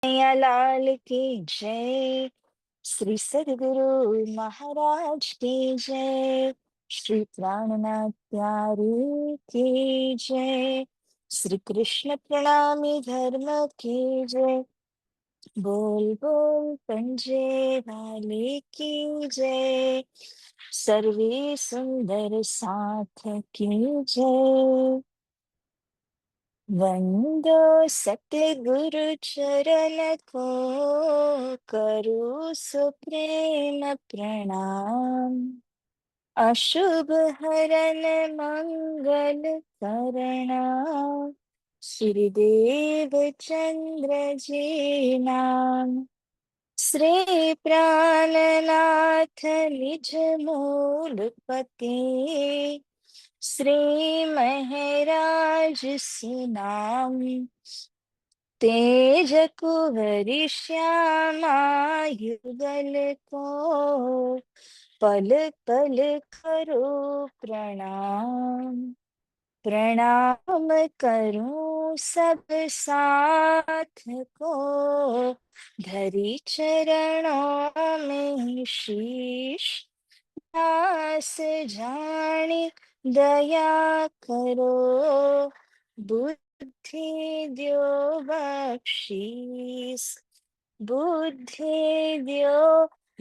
कन्हैया लाल की जय। श्री सद्गुरु महाराज की जय। श्री प्राणनाथ प्यारे की जय। श्री कृष्ण प्रणामी धर्म की जय। बोल बोल पंजे वाले की जय। सर्वे सुंदर साथ की जय। वंदो सतगुरु चरण को, करो सुप्रेम प्रणाम। अशुभ हरन मंगल करना, श्रीदेव चंद्र जी नाम। श्री प्राणनाथ निज मूलपति, श्री महराज सुनाम। तेज कुंवरी श्यामा युगल को, पल पल करो प्रणाम। प्रणाम करूं सब साथ को, धरी चरणों में शीश। दास जाने दया करो, बुद्धि द्यो बख्शीस। बुद्धि द्यो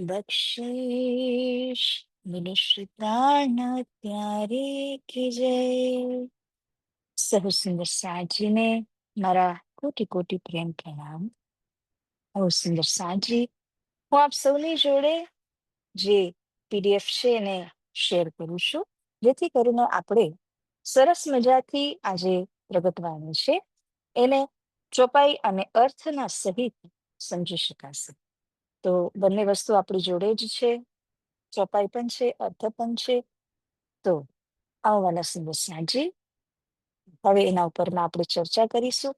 बख्शीश। मनुष्य प्राण प्यारे की जय। સહુ સુંદર સાજીને મારા કોટી કોટી પ્રેમ પ્રણામ. બહુ સુંદર સાજી, હું આપ સૌની જોડે જે પીડીએફ છે એને શેર કરું છું, જેથી કરીને આપણે સરસ મજાથી આજે પ્રગટવાની છે એને ચોપાઈ અને અર્થના સહિત સમજી શકાશે. તો બંને વસ્તુ આપણી જોડે જ છે, ચોપાઈ પણ છે, અર્થ પણ છે. તો આવવાના સુંદર સાજી, હવે એના ઉપરમાં આપણે ચર્ચા કરીશું.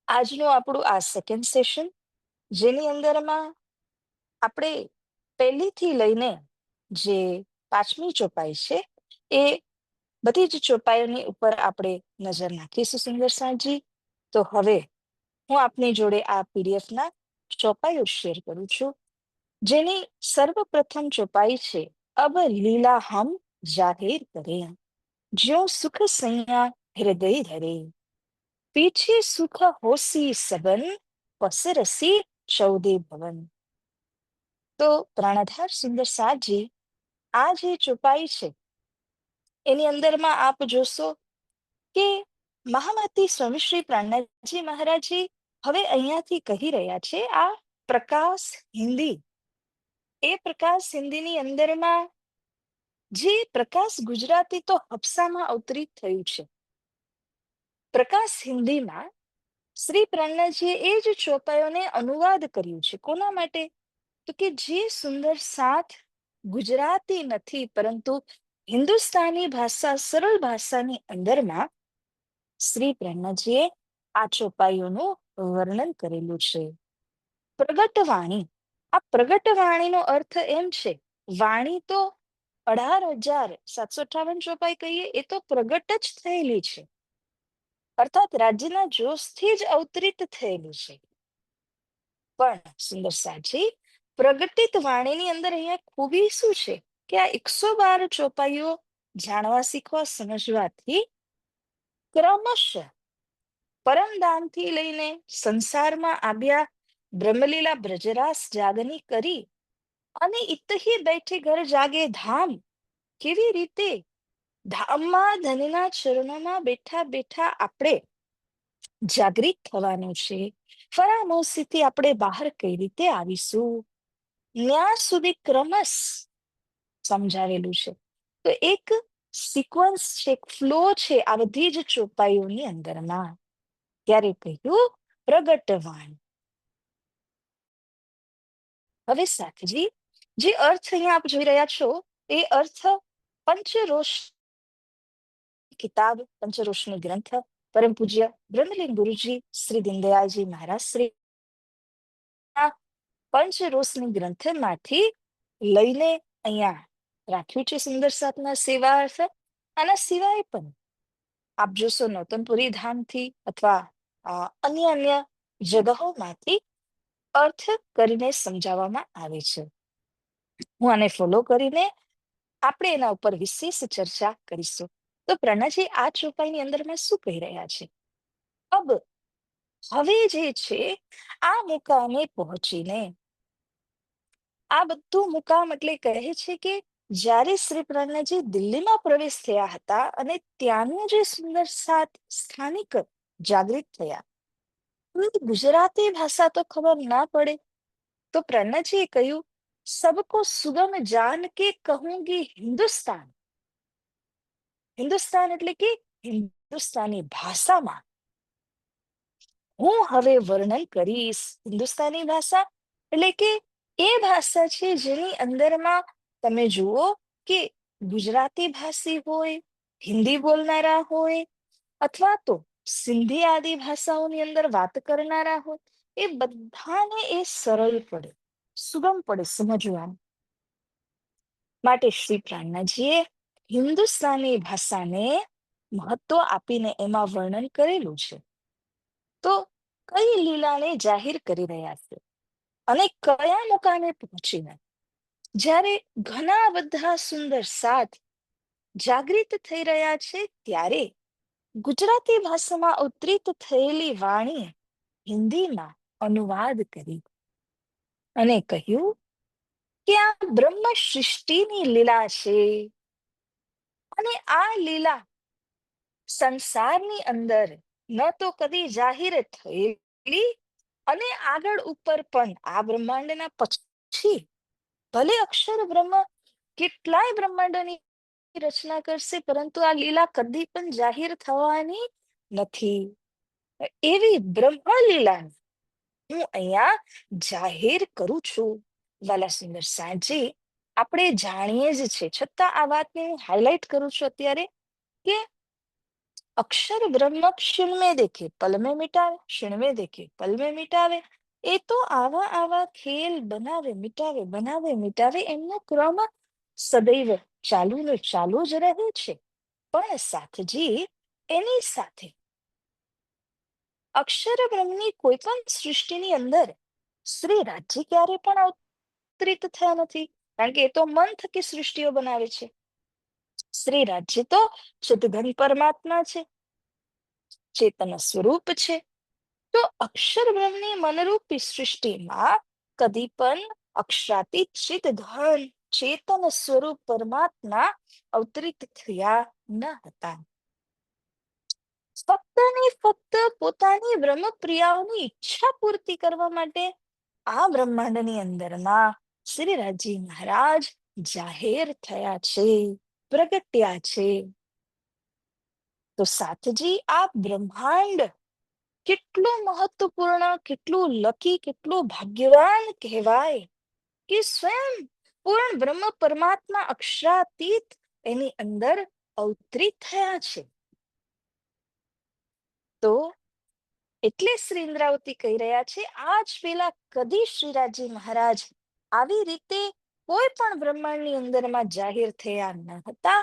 આજનું આપણું આ સેકન્ડ સેશન, જેની અંદરમાં આપણે પહેલીથી લઈને જે પાંચમી ચોપાઈ છે એ બધી જ ચોપાઈઓની ઉપર આપણે નજર નાખીશું સુંદર સાજી. તો હવે હું આપની જોડે આ પીડીએફના ચોપાઈઓ શેર કરું છું, જેની સર્વપ્રથમ ચોપાઈ છે, અબ લીલા હમ જાહેર કરે, જ્યો સુખ સૈયા હૃદય ધરે, પીછે સુખ હોસી સબન, પસરસી ચૌદે ભવન. તો પ્રાણાધાર સુંદર સાજી, આ જે ચોપાઈ છે એની અંદરમાં આપ જોશો કે મહામતી સ્વામી શ્રી પ્રાણનાથજી મહારાજજી હવે અહીંયાથી કહી રહ્યા છે આ પ્રકાશ હિન્દી. એ પ્રકાશ હિન્દીની અંદરમાં જે પ્રકાશ ગુજરાતી તો હપ્સામાં અવતરિત થયું છે, પ્રકાશ હિન્દીમાં શ્રી પ્રાણનાથજીએ એ જ ચોપાઈઓને અનુવાદ કર્યું છે. કોના માટે? તો કે જે સુંદર સાથ ગુજરાતી નથી, પરંતુ હિન્દુસ્તાની ભાષા, સરળ ભાષાની અંદરમાં શ્રી પ્રેમજીએ આ ચોપાઈઓનું વર્ણન કરેલું છે. પ્રગટવાણી, આ પ્રગટવાણીનો અર્થ એમ છે, વાણી તો 18,758 ચોપાઈ કહીએ એ તો પ્રગટ જ થયેલી છે, અર્થાત રાજ્યના જોશથી જ અવતરિત થયેલી છે. પણ સુંદર સાજી, પ્રગટિત વાણીની અંદર અહીંયા ખૂબી શું છે કે આ 112 ચોપાઈઓ જાણવા, શીખવા, સમજવાથી ક્રમશઃ પરમધામથી લઈને સંસારમાં આવ્યા બ્રહ્મલીલા બ્રજરાસ જાગની કરી અને ઇતહી બેઠે ઘર જાગે ધામ, કેવી રીતે ધામમાં ધનના ચરણોમાં બેઠા બેઠા આપણે જાગૃત થવાનું છે, ફરામોશીથી આપણે બહાર કઈ રીતે આવીશું, ત્યાં સુધી ક્રમશ સમજાવેલું છે. તો એક સિક્વન્સ છે, એક ફ્લો છે આ બધી જ ચોપાઈઓની અંદરમાં. ત્યારે કહ્યું પ્રગટવાણી. હવે સાથજી, જે અર્થ અહીંયા આપ જોઈ રહ્યા છો એ અર્થ પંચરોષ કિતાબ, પંચરોષની ગ્રંથ, પરમ પૂજ્ય બ્રહ્મલીન ગુરુજી શ્રી દીનદયાળજી મહારાજ શ્રી પંચરોષની ગ્રંથમાંથી લઈને અહીંયા રાખ્યું છે સુંદર સાતના સેવા અર્થ. આના સિવાય પણ આપ જોશો નૌતનપુરી ધામથી અથવા અન્ય અન્ય જગહોમાંથી અર્થ કરીને સમજાવવામાં આવે છે. હું આને ફોલો કરીને આપણે એના ઉપર વિશેષ ચર્ચા કરીશું. તો પ્રણાજી આ ચોપાઈની અંદરમાં શું કહી રહ્યા છે? અબ હવે જે છે આ મુકામે પહોંચીને, આ બધું મુકામ એટલે કહે છે કે જ્યારે શ્રી પ્રણજી દિલ્હીમાં પ્રવેશ થયા હતા અને ત્યાંનું જે સુંદર સાત સ્થાનિક જાગૃત થયા, ગુજરાતી ભાષા તો ખબર ના પડે, તો પ્રણજીએ કહ્યું, સબકો સુગમ જાન કે કહુંગી હિન્દુસ્તાન. હિન્દુસ્તાન એટલે કે હિન્દુસ્તાની ભાષામાં હું હવે વર્ણન કરીશ. હિન્દુસ્તાની ભાષા એટલે કે એ ભાષા છે જેની અંદરમાં તમે જુઓ કે ગુજરાતી ભાષી હોય, હિન્દી બોલનારા હોય, અથવા તો સિંધી આદિ ભાષાઓની અંદર વાત કરનારા હોય, એ બધાને એ સરળ પડે, સુગમ પડે સમજવાનું. માટે શ્રી પ્રાણનાજીએ હિન્દુસ્તાની ભાષાને મહત્વ આપીને એમાં વર્ણન કરેલું છે. તો કઈ લીલાને જાહેર કરી રહ્યા છે અને કયા મુકામે પહોંચીને જ્યારે ઘણા બધા સુંદર સાથ જાગૃત થઈ રહ્યા છે, ત્યારે ગુજરાતી ભાષામાં અવતરિત થયેલી વાણી હિન્દીમાં અનુવાદ કરી અને કહ્યું કે આ બ્રહ્મ સૃષ્ટિની લીલા છે અને આ લીલા સંસારની અંદર ન તો કદી જાહેર થયેલી અને આગળ ઉપર પણ આ બ્રહ્માંડના પછી ભલે અક્ષર બ્રહ્મ કેટલાય બ્રહ્માંડોની રચના કરશે, પરંતુ આ લીલા કદી પણ જાહેર થવાની નથી. એવી બ્રહ્મ લીલા હું અહીંયા જાહેર કરું છું. વાલા સુંદર સાંજી, આપણે જાણીએ જ છે, છતાં આ વાતને હું હાઈલાઈટ કરું છું અત્યારે કે અક્ષર બ્રહ્મ ક્ષણ में देखे पल में मिटावे, क्षण में देखे पल में मिटावे. એ તો આવા આવા ખેલ બનાવે મિટાવે, બનાવે મિટાવે, એમનો ક્રમ સદૈવ ચાલુ ને ચાલુ જ રહે છે. પણ સાથજી એની સાથે અક્ષર બ્રહ્મની કોઈ પણ સૃષ્ટિની અંદર શ્રી રાજ્ય ક્યારે પણ અવતરિત થયા નથી, કારણ કે એ તો મન થકી સૃષ્ટિઓ બનાવે છે. શ્રી રાજ્ય તો ચિદઘન પરમાત્મા છે, ચેતન સ્વરૂપ છે. તો અક્ષર બ્રહ્મની મનરૂપી સૃષ્ટિમાં કદી પણ અક્ષરાતીત ચિત ઘન ચેતન સ્વરૂપ પરમાત્મા અવતરિત થયા ન હતા. ફક્ત ને ફક્ત પોતાની બ્રહ્મપ્રિયાઓની ઈચ્છા પૂર્તિ કરવા માટે આ બ્રહ્માંડની અંદરમાં શ્રી રાજી મહારાજ જાહેર થયા છે, પ્રગટ્યા છે. તો સાથજી આ બ્રહ્માંડ કેટલું મહત્વપૂર્ણ, કેટલું લકી, કેટલું ભાગ્યવાન કહેવાય કે સ્વયં પૂર્ણ બ્રહ્મ પરમાત્મા અક્ષરાતીત એની અંદર અવતરિત થયા છે. તો એટલે શ્રી ઇન્દ્રાવતી કહી રહ્યા છે, આજ પેલા કદી શ્રીરાજી મહારાજ આવી રીતે કોઈ પણ બ્રહ્માંડની અંદરમાં જાહેર થયા ન હતા,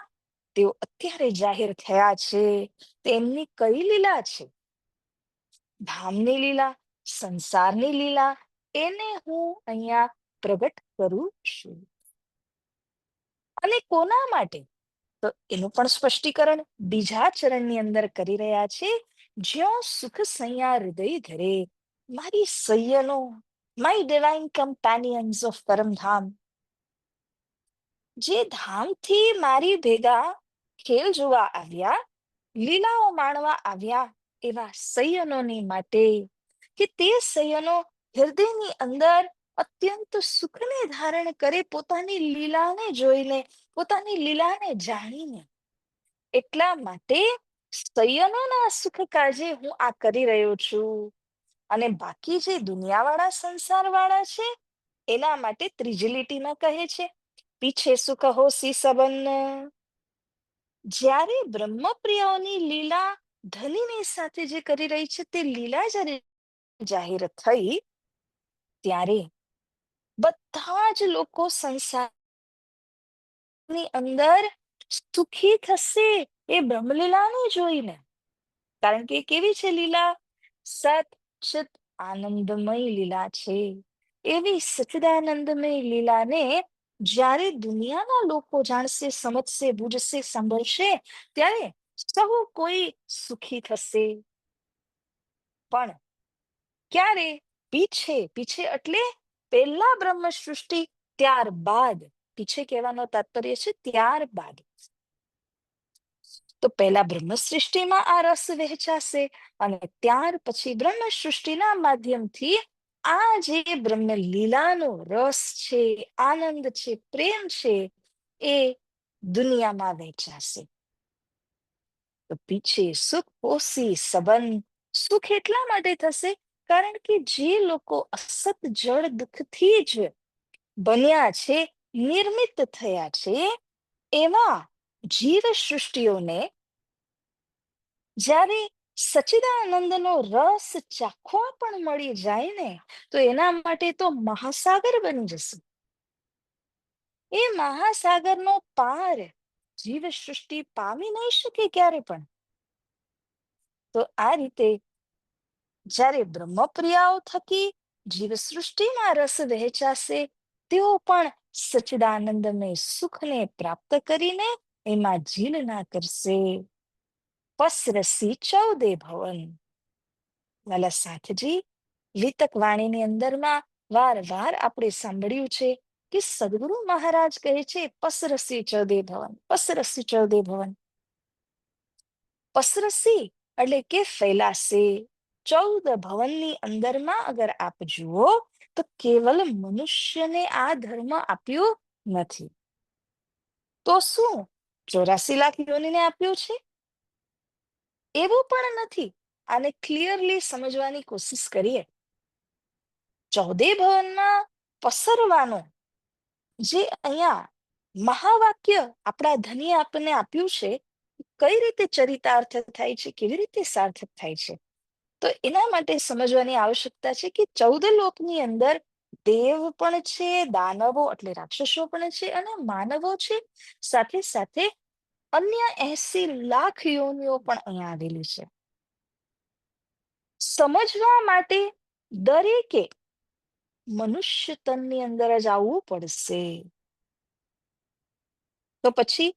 તેઓ અત્યારે જાહેર થયા છે. તેમની કઈ લીલા છે? ધામની લીલા, સંસારની લીલા, એને હું અહીંયા પ્રગટ કરું છું. અને કોના માટે? તો એનું પણ સ્પષ્ટીકરણ બીજા ચરણની અંદર કરી રહ્યા છે. જ્યાં સુખ સૈયા હૃદય ધરે, મારી સૈયનો, માય ડિવાઇન કમ્પેનિયન્સ ઓફ પરમધામ, જે ધામથી મારી ભેગા ખેલ જોવા આવ્યા, લીલાઓ માણવા આવ્યા, એવા સૈયનોની માટે કે તે સૈયનો હૃદયની અંદર અત્યંત સુખને ધારણ કરે, પોતાની લીલાને જોઈને, પોતાની લીલાને જાણીને. એટલા માટે સૈયનોના સુખ કાજે હું આ કરી રહ્યો છું. અને બાકી જે દુનિયાવાળા સંસારવાળા છે, એના માટે ત્રીજી લીટીમાં કહે છે, પીછે સુખ હોસી સબન. જ્યારે બ્રહ્મપ્રિયાઓની લીલા ધનીની સાથે જે કરી રહી છે, તે લીલા જ્યારે જાહેર થઈ, ત્યારે બધા જ લોકો સંસારની અંદર સુખી થશે એ બ્રહ્મલીલાને જોઈને. કારણ કે કેવી છે લીલા? સત ચિત આનંદમય લીલા છે. એવી સચ્ચિદાનંદમય લીલાને જ્યારે દુનિયાના લોકો જાણશે, સમજશે, બુঝશે, સાંભળશે, ત્યારે સૌ કોઈ સુખી થશે. પણ ક્યારે? પીછે. પીછે એટલે પહેલા બ્રહ્મ સૃષ્ટિ, ત્યારબાદ. પીછે કહેવાનો તાત્પર્ય છે ત્યારબાદ. તો પહેલા બ્રહ્મ સૃષ્ટિમાં આ રસ વહેંચાશે અને ત્યાર પછી બ્રહ્મ સૃષ્ટિના માધ્યમથી આ જે બ્રહ્મ લીલાનો રસ છે, આનંદ છે, પ્રેમ છે, એ દુનિયામાં વહેંચાશે. તો પીછે સુખ પોસી સંબંધ. સુખ એટલા માટે થશે કારણ કે જે લોકો અસત જળ દુઃખથી જ બન્યા છે, નિર્મિત થયા છે, એવા જીવ સૃષ્ટિઓને જ્યારે સચ્ચિદાનંદનો રસ ચાખવા પણ મળી જાય ને, તો એના માટે તો મહાસાગર બની જશે. એ મહાસાગરનો પાર જીવ સૃષ્ટિ પામી નહીં શકે ક્યારે પણ. તો આ રીતે જ્યારે બ્રહ્મપ્રિયાઓ થકી જીવ સૃષ્ટિમાં રસ વહેંચાશે, તેઓ પણ સચ્ચિદાનંદમય સુખને પ્રાપ્ત કરીને એમાં જીલના કરશે. પસરસી ચૌદે ભવન. વાલા સાથજી, લીતક વાણીની અંદરમાં વાર આપણે સાંભળ્યું છે કે સદગુરુ મહારાજ કહે છે પસરસી ચૌદે ભવન, પસરસી ચૌદે ભવન. પસરસી એટલે કે ફેલાશે. 14 ભવનની અંદરમાં અગર આપ જુઓ તો કેવલ મનુષ્યને આ ધર્મ આપ્યું નથી. તો શું 84 લાખ યોનિને આપ્યું છે? એવું પણ નથી. આને ક્લિયરલી સમજવાની કોશિશ કરીએ. 14 ભવનમાં પસરવાનો જે અહીંયા મહાવાક્ય આપણા ધણીએ આપણને આપ્યું છે, કઈ રીતે ચરિતાર્થ થાય છે, કેવી રીતે સાર્થક થાય છે, તો એના માટે સમજવાની આવશ્યકતા છે કે 14 લોકની અંદર દેવ પણ છે, દાનવો એટલે રાક્ષસો પણ છે, અને માનવો છે. સાથે સાથે અન્ય 80 લાખ યોનિઓ પણ અહીંયા આવેલી છે. સમજવા માટે દરેકે મનુષ્ય તનની અંદર જ આવવું પડશે. તો પછી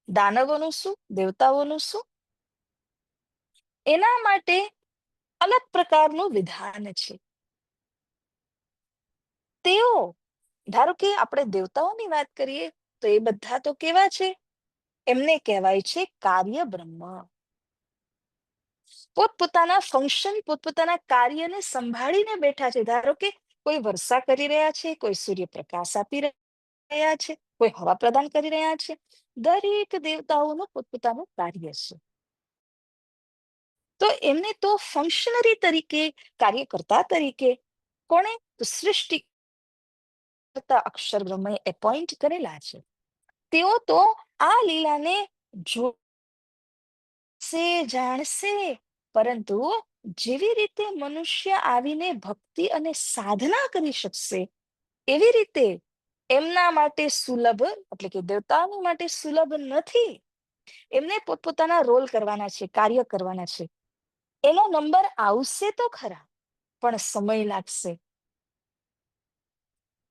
દાનવોનું શું, દેવતાઓનું શું? એના માટે અલગ પ્રકારનું વિધાન છે. તેઓ, ધારો કે આપણે દેવતાઓની વાત કરીએ તો એ બધા તો કેવા છે? એમને કહેવાય છે કાર્ય બ્રહ્મ. પોતપોતાના ફંક્શન, પોતપોતાના કાર્યને સંભાળીને બેઠા છે. ધારો કે કોઈ વર્ષા કરી રહ્યા છે, કોઈ સૂર્યપ્રકાશ આપી રહ્યા છે, કોઈ હવા પ્રદાન કરી રહ્યા છે. દરેક દેવતાઓનું પોતપોતાનું કાર્ય છે. તો એમને તો ફંક્શનરી તરીકે, કાર્યકર્તા તરીકે કોણે? તો સૃષ્ટિ કરતા અક્ષર બ્રહ્મએ એપોઇન્ટ કરેલા છે. તેઓ તો આ લીલાને જોશે, જાણશે, પરંતુ જેવી રીતે મનુષ્ય આવીને ભક્તિ અને સાધના કરી શકશે, એવી રીતે એમના માટે સુલભ, એટલે કે દેવતાઓની માટે સુલભ નથી. એમને પોતપોતાના રોલ કરવાના છે, કાર્ય કરવાના છે. એનો નંબર આવશે તો ખરા, પણ સમય લાગશે.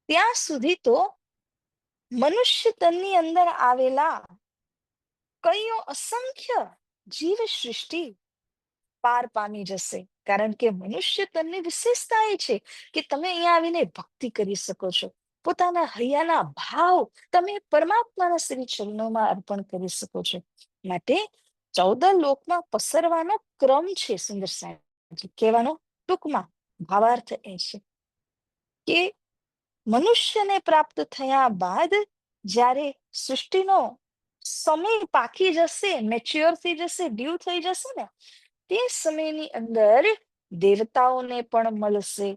ત્યાં સુધી તો મનુષ્ય તનની અંદર આવેલા કઈઓ અસંખ્ય જીવ સૃષ્ટિ પાર પામી જશે. કારણ કે મનુષ્ય તનની વિશેષતા એ છે કે તમે અહીંયા આવીને ભક્તિ કરી શકો છો. પોતાના હૈયાના ભાવ તમે પરમાત્માના શ્રી ચરણોમાં અર્પણ કરી શકો છો. માટે 14 લોકમાં પસરવાનો ક્રમ છે. સુંદર સાહેબજી કહેવાનો ટૂંકમાં ભાવાર્થ એ છે કે મનુષ્યને પ્રાપ્ત થયા બાદ જ્યારે સૃષ્ટિનો સમય પાકી જશે, મેચ્યોર થઈ જશે, ડ્યુ થઈ જશે ને, તે સમયની અંદર દેવતાઓને પણ મળશે.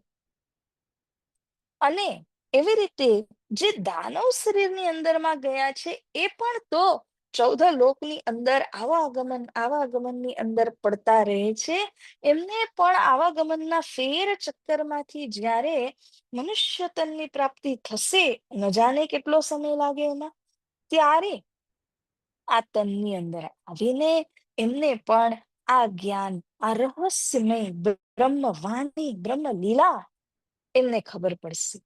અને એવી રીતે જે દાનવ શરીરની અંદરમાં ગયા છે, એ પણ તો 14 લોકની અંદર આવાગમનની અંદર પડતા રહે છે. એમને પણ આવાગમનના ફેર ચક્કરમાંથી જ્યારે મનુષ્ય તનની પ્રાપ્તિ થશે, ન જાણે કેટલો સમય લાગે એમાં, ત્યારે આ તનની અંદર આવીને એમને પણ આ જ્ઞાન, આ રહસ્યમય બ્રહ્મ વાણી, બ્રહ્મ લીલા એમને ખબર પડશે.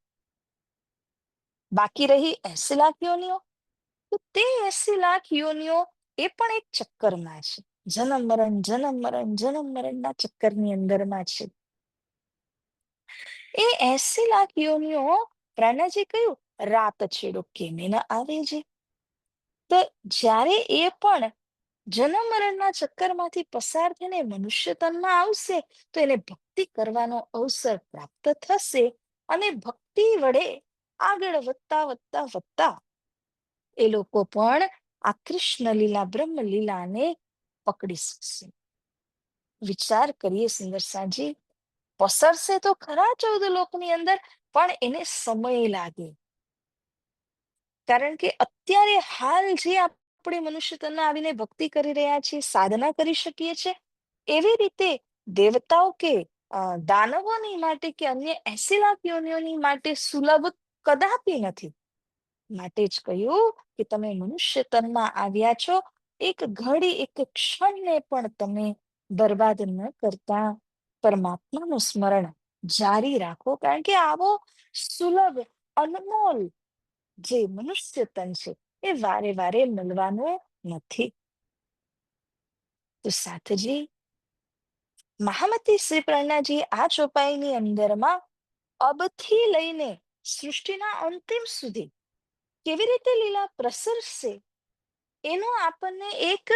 બાકી રહી 80 લાખ યોનિઓ, તો તે 80 લાખ યોનિઓ એ પણ એક ચક્કરમાં છે. જન્મ મરણ, જન્મ મરણ, જન્મ મરણના ચક્કરની અંદરમાં છે. એ 80 લાખ યોનિઓ પ્રાણાજી કહ્યું રાત છેડો કેમે ન આવે છે. તો જ્યારે એ પણ જન્મ મરણના ચક્કરમાંથી પસાર થઈને મનુષ્ય તનમાં આવશે તો એને ભક્તિ કરવાનો અવસર પ્રાપ્ત થશે અને ભક્તિ વડે આગળ વધતા વધતા વધતા એ લોકો પણ આ કૃષ્ણ લીલા બ્રહ્મ લીલાને પકડી શકશે. વિચાર કરીએ સુંદર સાજી, પસરશે તો ખરા 14 લોકની અંદર, પણ એને સમય લાગે. કારણ કે અત્યારે હાલ જે આપણે મનુષ્ય તનમાં આવીને ભક્તિ કરી રહ્યા છીએ, સાધના કરી શકીએ છીએ, એવી રીતે દેવતાઓ કે દાનવોની માટે કે અન્ય 80 લાખ યોનિઓની માટે સુલભ કદાપી નથી. માટે જ કહ્યું કે તમે મનુષ્ય તનમાં આવ્યા છો, એક ઘડી એક ક્ષણને પણ તમે બરબાદ ન કરતા પરમાત્માનું સ્મરણ જારી રાખો. કારણ કે આવો સુલભ, અનમોલ જે મનુષ્ય તન છે એ વારે વારે મળવાનું નથી. તો સાથજી, મહામતી શ્રી પ્રજ્ઞાજી આ ચોપાઈની અંદરમાં અબથી લઈને સૃષ્ટિના અંતિમ સુધી કેવી રીતે લીલા પ્રસરશે એનો આપણને એક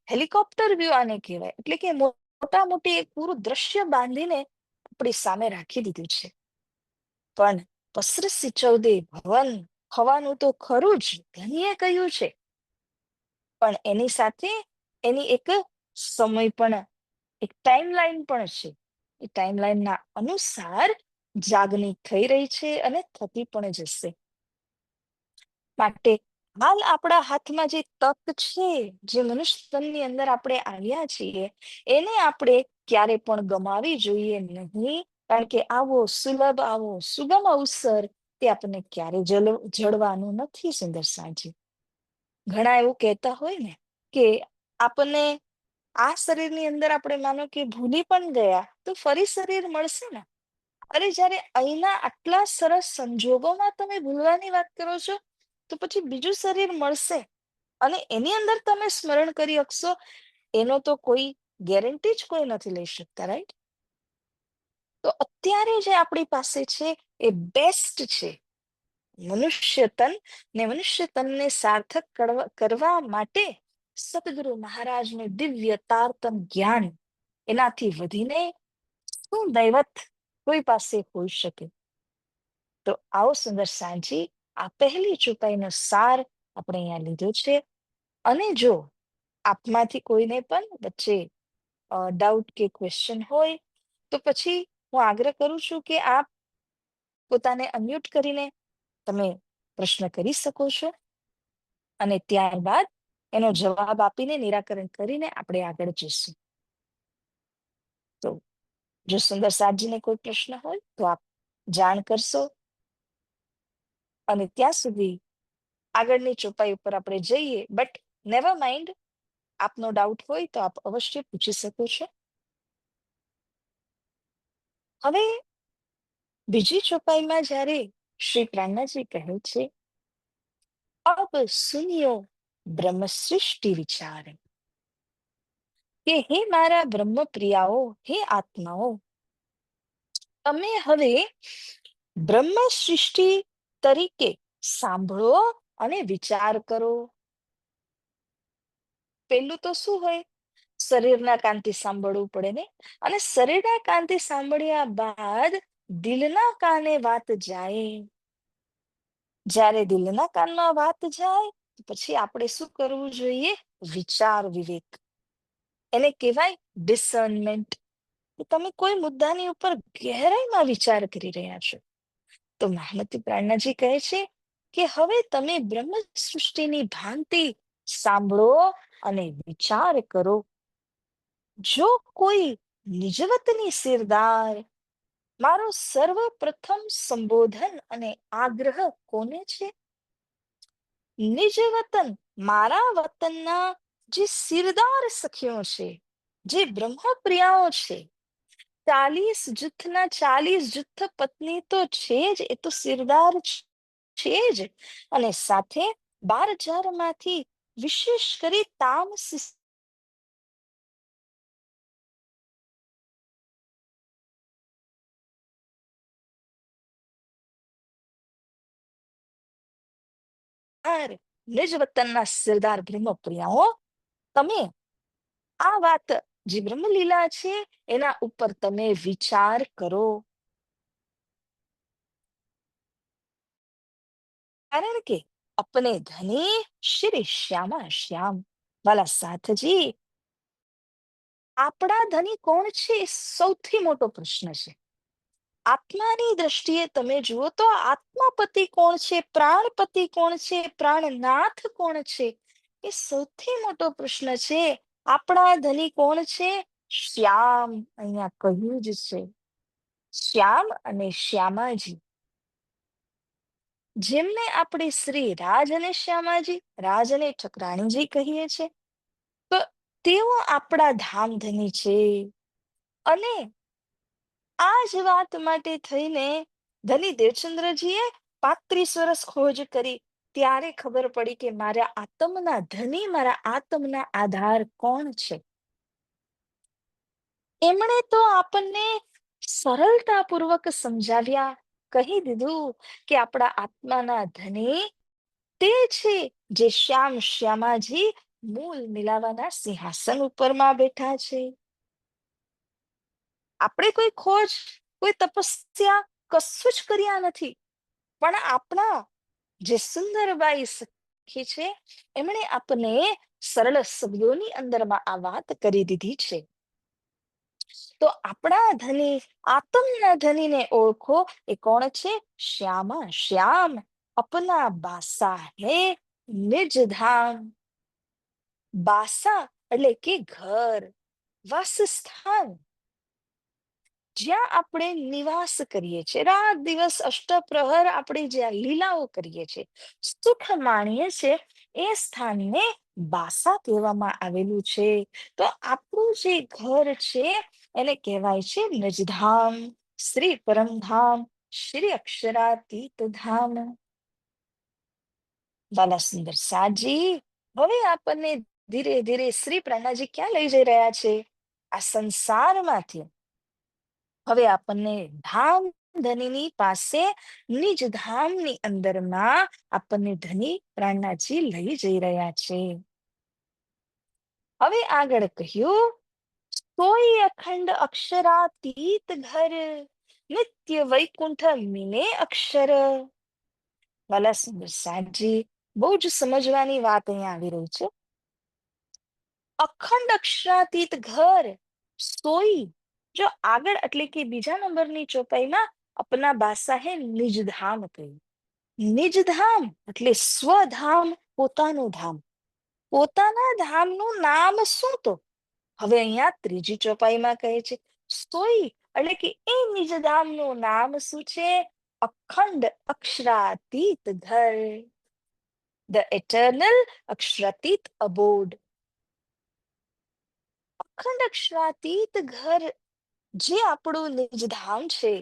હેલિકોપ્ટર વ્યૂ આને કહેવાય, એટલે કે મોટા મોટી એક પૂરું દ્રશ્ય બાંધીને આપણી સામે રાખી દીધું છે. પણ પસરસી 14 ભવન થવાનું તો ખરું જ, ધન્યે કહ્યું છે, પણ એની સાથે એની એક સમય પણ, એક ટાઈમલાઈન પણ છે. એ ટાઈમલાઈનના અનુસાર જાગની થઈ રહી છે અને થતી પણ જશે. માટે હાલ આપણા હાથમાં જે તક છે, જે મનુષ્ય તનની અંદર આપણે આવ્યા છીએ, એને આપણે ક્યારે પણ ગમાવી જોઈએ નહીં. કારણ કે આવો સુલભ, આવો સુગમ અવસર તે આપણને ક્યારે જળવાનું નથી. સુંદર સાજી, ઘણા એવું કહેતા હોય ને કે આપણને આ શરીરની અંદર આપણે માનો કે ભૂલી પણ ગયા તો ફરી શરીર મળશે ને. અરે જ્યારે અહીંના આટલા સરસ સંજોગોમાં તમે ભૂલવાની વાત કરો છો, તો પછી બીજું શરીર મળશે અને એની અંદર તમે સ્મરણ કરી શકશો, એનો તો કોઈ ગેરંટી જ કોઈ નથી લઈ શકતા, રાઈટ? તો અત્યારે જે આપણી પાસે છે એ બેસ્ટ છે. મનુષ્ય તન ને મનુષ્ય તનને સાર્થક કરવા માટે સદગુરુ મહારાજનું દિવ્ય તારતમ જ્ઞાન, એનાથી વધીને શું દૈવત કોઈ પાસે હોઈ શકે? તો આવો સુંદર સાંજી, આ પહેલી ચોપાઈનો સાર આપણે અહીંયા લીધો છે. અને જો આપમાંથી કોઈને પણ વચ્ચે ડાઉટ કે ક્વેશ્ચન હોય તો પછી હું આગ્રહ કરું છું કે આપ પોતાને અનમ્યુટ કરીને તમે પ્રશ્ન કરી શકો છો અને ત્યારબાદ એનો જવાબ આપીને નિરાકરણ કરીને આપણે આગળ જઈશું. તો જો સુંદર સાજીને કોઈ પ્રશ્ન હોય તો આપ જાણ કરશો, અને ત્યાં સુધી આગળની ચોપાઈ ઉપર આપણે જઈએ. બટ નેવર માઇન્ડ, આપનો ડાઉટ હોય તો આપ અવશ્ય પૂછી શકો છો. હવે બીજી ચોપાઈમાં જ્યારે શ્રી પ્રાણનાજી કહે છે, અબ સુનિયો બ્રહ્મ સૃષ્ટિ વિચાર, કે હે મારા બ્રહ્મ પ્રિયાઓ, હે આત્માઓ, તમે હવે બ્રહ્મ સૃષ્ટિ તરીકે સાંભળો અને વિચાર કરો. પેલું તો શું હોય? શરીરના કાનથી સાંભળવું પડે ને, અને શરીરના કાનથી સાંભળ્યા બાદ દિલના કાને વાત જાય. જ્યારે દિલના કાનમાં વાત જાય પછી આપણે શું કરવું જોઈએ? વિચાર વિવેક, એને કહેવાય ડિસર્નમેન્ટ. તમે કોઈ મુદ્દાની ઉપર ગહેરાઈમાં વિચાર કરી રહ્યા છો. તો મહામતી પ્રાણનાજી કહે છે કે હવે તમે બ્રહ્મ સૃષ્ટિની ભાંતિ સાંભળો અને વિચાર કરો. જો કોઈ નિજવતની સિરદાર, મારો સર્વપ્રથમ સંબોધન અને આગ્રહ કોને છે? નિજ વતન, મારા વતનના જે સિરદાર સખીઓ છે, જે બ્રહ્મપ્રિયાઓ છે, 40 જૂથના 40 જૂથ પત્ની તો છે જ, એ તો સિરદાર છે જ. અને સાથે 12,000 માંથી વિશેષ કરી તામસી નિજ વતનના સિરદાર બ્રહ્મપ્રિયાઓ, તમે આ વાત જે બ્રહ્મલીલા છે એના ઉપર તમે વિચાર કરો. કારણ કે અપને ધની શ્રી શ્યામા શ્યામ. વાલા સાથજી, આપણા ધની કોણ છે એ સૌથી મોટો પ્રશ્ન છે. આત્માની દ્રષ્ટિએ તમે જુઓ તો આત્માપતિ કોણ છે, પ્રાણપતિ કોણ છે, પ્રાણનાથ કોણ છે, એ સૌથી મોટો પ્રશ્ન છે. આપણા ધની કોણ છે? શ્યામ. અહીંયા કહ્યું જ છે, શ્યામ અને શ્યામાજી, જેમને આપણે શ્રી રાજ અને શ્યામાજી, રાજ અને ઠકરાણીજી કહીએ છીએ. તો તેઓ આપણા ધામધની છે. અને આ જ વાત માટે થઈને ધની દેવચંદ્રજીએ 35 વર્ષ ખોજ કરી. ત્યારે ખબર પડી કે મારા આત્મના ધની, મારા આત્મના આધાર કોણ છે. એમણે તો આપણને સરળતાપૂર્વક સમજાવ્યા, કહી દીધું કે આપણા આત્માના ધની તે છે જે શ્યામ શ્યામાજી મૂલ મિલાવાના સિંહાસન ઉપરમાં બેઠા છે. આપણે કોઈ ખોજ, કોઈ તપસ્યા કશું જ કર્યા નથી. પણ આપણા જે સુંદરબાઈ સખી છે, એમણે આપને સરળ શબ્દોની અંદરમાં આ વાત કરી દીધી છે. તો આપણા ધની, આત્મના ધનીને ઓળખો, એ કોણ છે? શ્યામા શ્યામ. અપના બાસા હે નિજ ધામ. બાસા એટલે કે ઘર, વાસસ્થાન, જ્યાં આપણે નિવાસ કરીએ છીએ, રાત દિવસ અષ્ટપ્રહર આપણે જ્યાં લીલાઓ કરીએ છીએ, સુખ માણીએ છીએ, એ સ્થાનને બાસા કહેવામાં આવેલું છે. તો આપણું જે ઘર છે એને કહેવાય છે નિજધામ, શ્રી પરમધામ, શ્રી અક્ષરાતીત ધામ. વાલા સુંદર સાજી, હવે આપણને ધીરે ધીરે શ્રી પ્રાણાજી ક્યાં લઈ જઈ રહ્યા છે? આ સંસારમાંથી હવે આપણને ધામ ધનીની પાસે, નિજ ધામની અંદરમાં આપણને ધની પ્રાણનાથજી લઈ જઈ રહ્યા છે. હવે આગળ કહ્યું, સોય અખંડ અક્ષરાતીત ઘર, નિત્ય વૈકુંઠ મિલે અક્ષર. વાલા સુંદર સાજી, બહુ જ સમજવાની વાત અહીંયા આવી રહી છે. અખંડ અક્ષરાતીત ઘર, સોઈ, જો આગળ એટલે કે બીજા નંબરની ચોપાઈમાં અપના બાદશાહે નિજધામ કહ્યું. નિજધામ એટલે સ્વધામ, પોતાનું ધામ. પોતાના ધામનું નામ શું? તો હવે અહીંયા ત્રીજી ચોપાઈમાં કહે છે, સોઈ એટલે કે એ નિજધામનું નામ શું છે? અખંડ અક્ષરાતીત ઘર, ધ એટર્નલ અક્ષરાતીત અબોર્ડ. અખંડ અક્ષરાતીત ઘર, જે આપણું નિજધામ છે,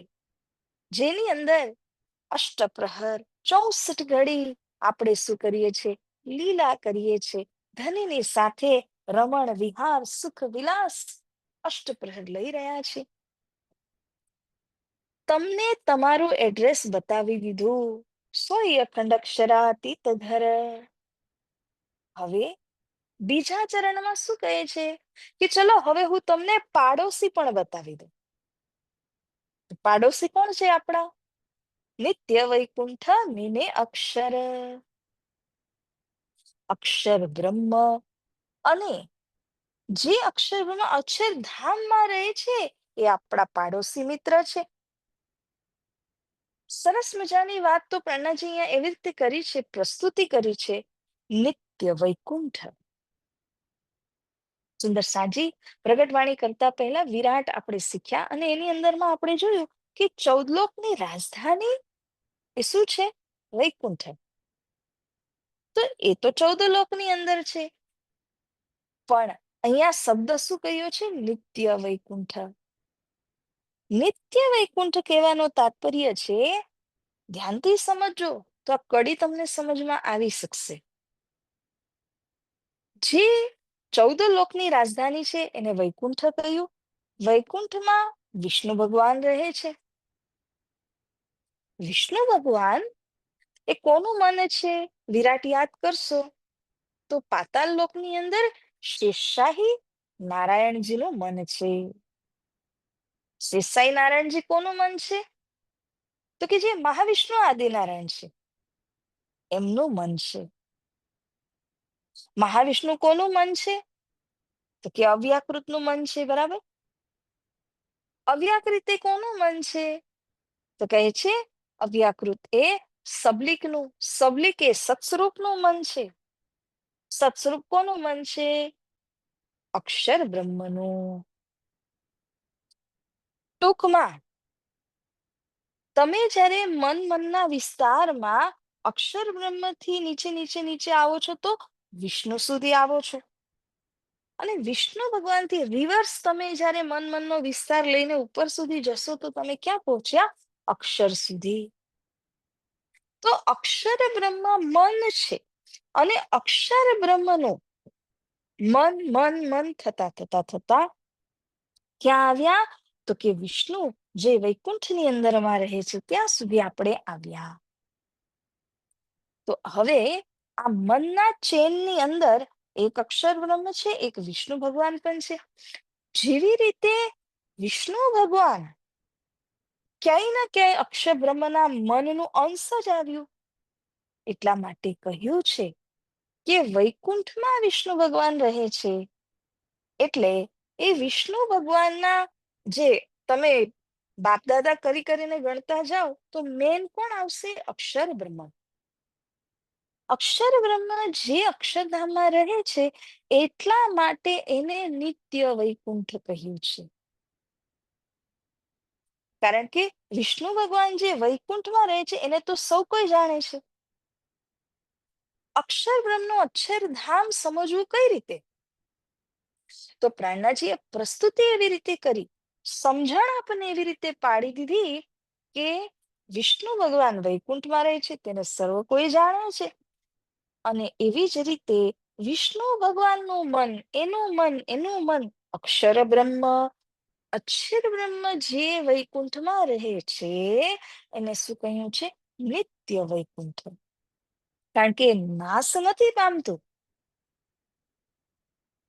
જેની અંદર અષ્ટપ્રહર 64 ઘડી આપણે શું કરીએ છીએ? લીલા કરીએ છીએ. ધનીની સાથે રમણ વિહાર સુખ વિલાસ અષ્ટપ્રહર લઈ રહ્યા છે. તમને તમારું એડ્રેસ બતાવી દીધું, સોય અખંડ અક્ષરાતીત ઘર. હવે બીજા ચરણમાં શું કહે છે કે ચલો હવે હું તમને પાડોશી પણ બતાવી દઉં. પાડોશી કોણ છે આપણા? નિત્ય વૈકુંઠ મિને અક્ષર. અક્ષર બ્રહ્મ અને જે અક્ષર બ્રહ્મ અક્ષરધામમાં રહે છે, એ આપણા પાડોશી મિત્ર છે. સરસ મજાની વાત તો પ્રેરણાજી અહીંયા એવી રીતે કરી છે, પ્રસ્તુતિ કરી છે. નિત્ય વૈકુંઠ. સુંદર સાજી, પ્રગટવાણી કરતા પહેલા વિરાટ આપણે શીખ્યા અને એની અંદરમાં આપણે જોયું કે 14 લોકની રાજધાની એ શું છે? વૈકુંઠ. તો એ તો 14 લોકની અંદર છે. પણ અહીંયા શબ્દ શું કહ્યો છે? નિત્ય વૈકુંઠ. નિત્ય વૈકુંઠ કહેવાનો તાત્પર્ય છે, ધ્યાનથી સમજો તો આ કડી તમને સમજમાં આવી શકશે. જે 14 લોકની રાજધાની છે એને વૈકુંઠ કહ્યું. વૈકુંઠમાં વિષ્ણુ ભગવાન રહે છે. વિષ્ણુ ભગવાન એ કોનું મન છે? વિરાટ યાદ કરશો તો પાતાળ લોકની અંદર શેષશાહી નારાયણજીનું મન છે. શેષશાહી નારાયણજી કોનું મન છે? તો કે જે મહાવિષ્ણુ આદિનારાયણ છે એમનું મન છે. મહાવિષ્ણુ કોનું મન છે? તો કે અવ્યાકૃતનું મન છે, બરાબર. અવ્યાકૃત એ કોનું મન છે? તો કહે છે અવ્યાકૃત એ સબલિકનું, સબલિક એ સત્સ્વરૂપનું મન છે. સત્સ્વરૂપ કોનું મન છે? અક્ષર બ્રહ્મનું. ટૂંકમાં તમે જ્યારે મનના વિસ્તારમાં અક્ષર બ્રહ્મથી નીચે નીચે નીચે આવો છો તો વિષ્ણુ સુધી આવો છો. અને વિષ્ણુ ભગવાનથી રિવર્સ તમે જ્યારે મનનો વિસ્તાર લઈને ઉપર સુધી જશો તો તમે ક્યાં પહોંચ્યા? અક્ષર સુધી. તો અક્ષર બ્રહ્મ મન છે અને અક્ષર બ્રહ્મનું મન મન મન થતા થતા થતા ક્યાં આવ્યા? તો કે વિષ્ણુ જે વૈકુંઠની અંદરમાં રહે છે ત્યાં સુધી આપણે આવ્યા. તો હવે આ મનના ચેનની અંદર એક અક્ષર બ્રહ્મ છે, એક વિષ્ણુ ભગવાન પણ છે. જેવી રીતે વિષ્ણુ ભગવાન ક્યાંય ના ક્યાંય અક્ષર બ્રહ્મના મનનું અંશ જ આવ્યું. એટલા માટે કહ્યું છે કે વૈકુંઠમાં વિષ્ણુ ભગવાન રહે છે. એટલે એ વિષ્ણુ ભગવાનના જે તમે બાપ દાદા કરીને ગણતા જાઓ તો મેન કોણ આવશે? અક્ષર બ્રહ્મ. અક્ષર બ્રહ્મ જે અક્ષરધામમાં રહે છે એટલા માટે એને નિત્ય વૈકુંઠ કહ્યું છે. કારણ કે વિષ્ણુ ભગવાન જે વૈકુંઠમાં રહે છે એને તો સૌ કોઈ જાણે છે. અક્ષર બ્રહ્મનું અક્ષરધામ સમજવું કઈ રીતે? તો પ્રાણનાજીએ પ્રસ્તુતિ એવી રીતે કરી, સમજણ આપણને એવી રીતે પાડી દીધી કે વિષ્ણુ ભગવાન વૈકુંઠમાં રહે છે તેને સર્વ કોઈ જાણે છે. અને એવી જ રીતે વિષ્ણુ ભગવાનનું મન, એનું મન અક્ષર બ્રહ્મ. અક્ષર બ્રહ્મ જે વૈકુંઠમાં રહે છે એને શું કહ્યું છે? નિત્ય વૈકુંઠ. કારણ કે નાશ નથી પામતું.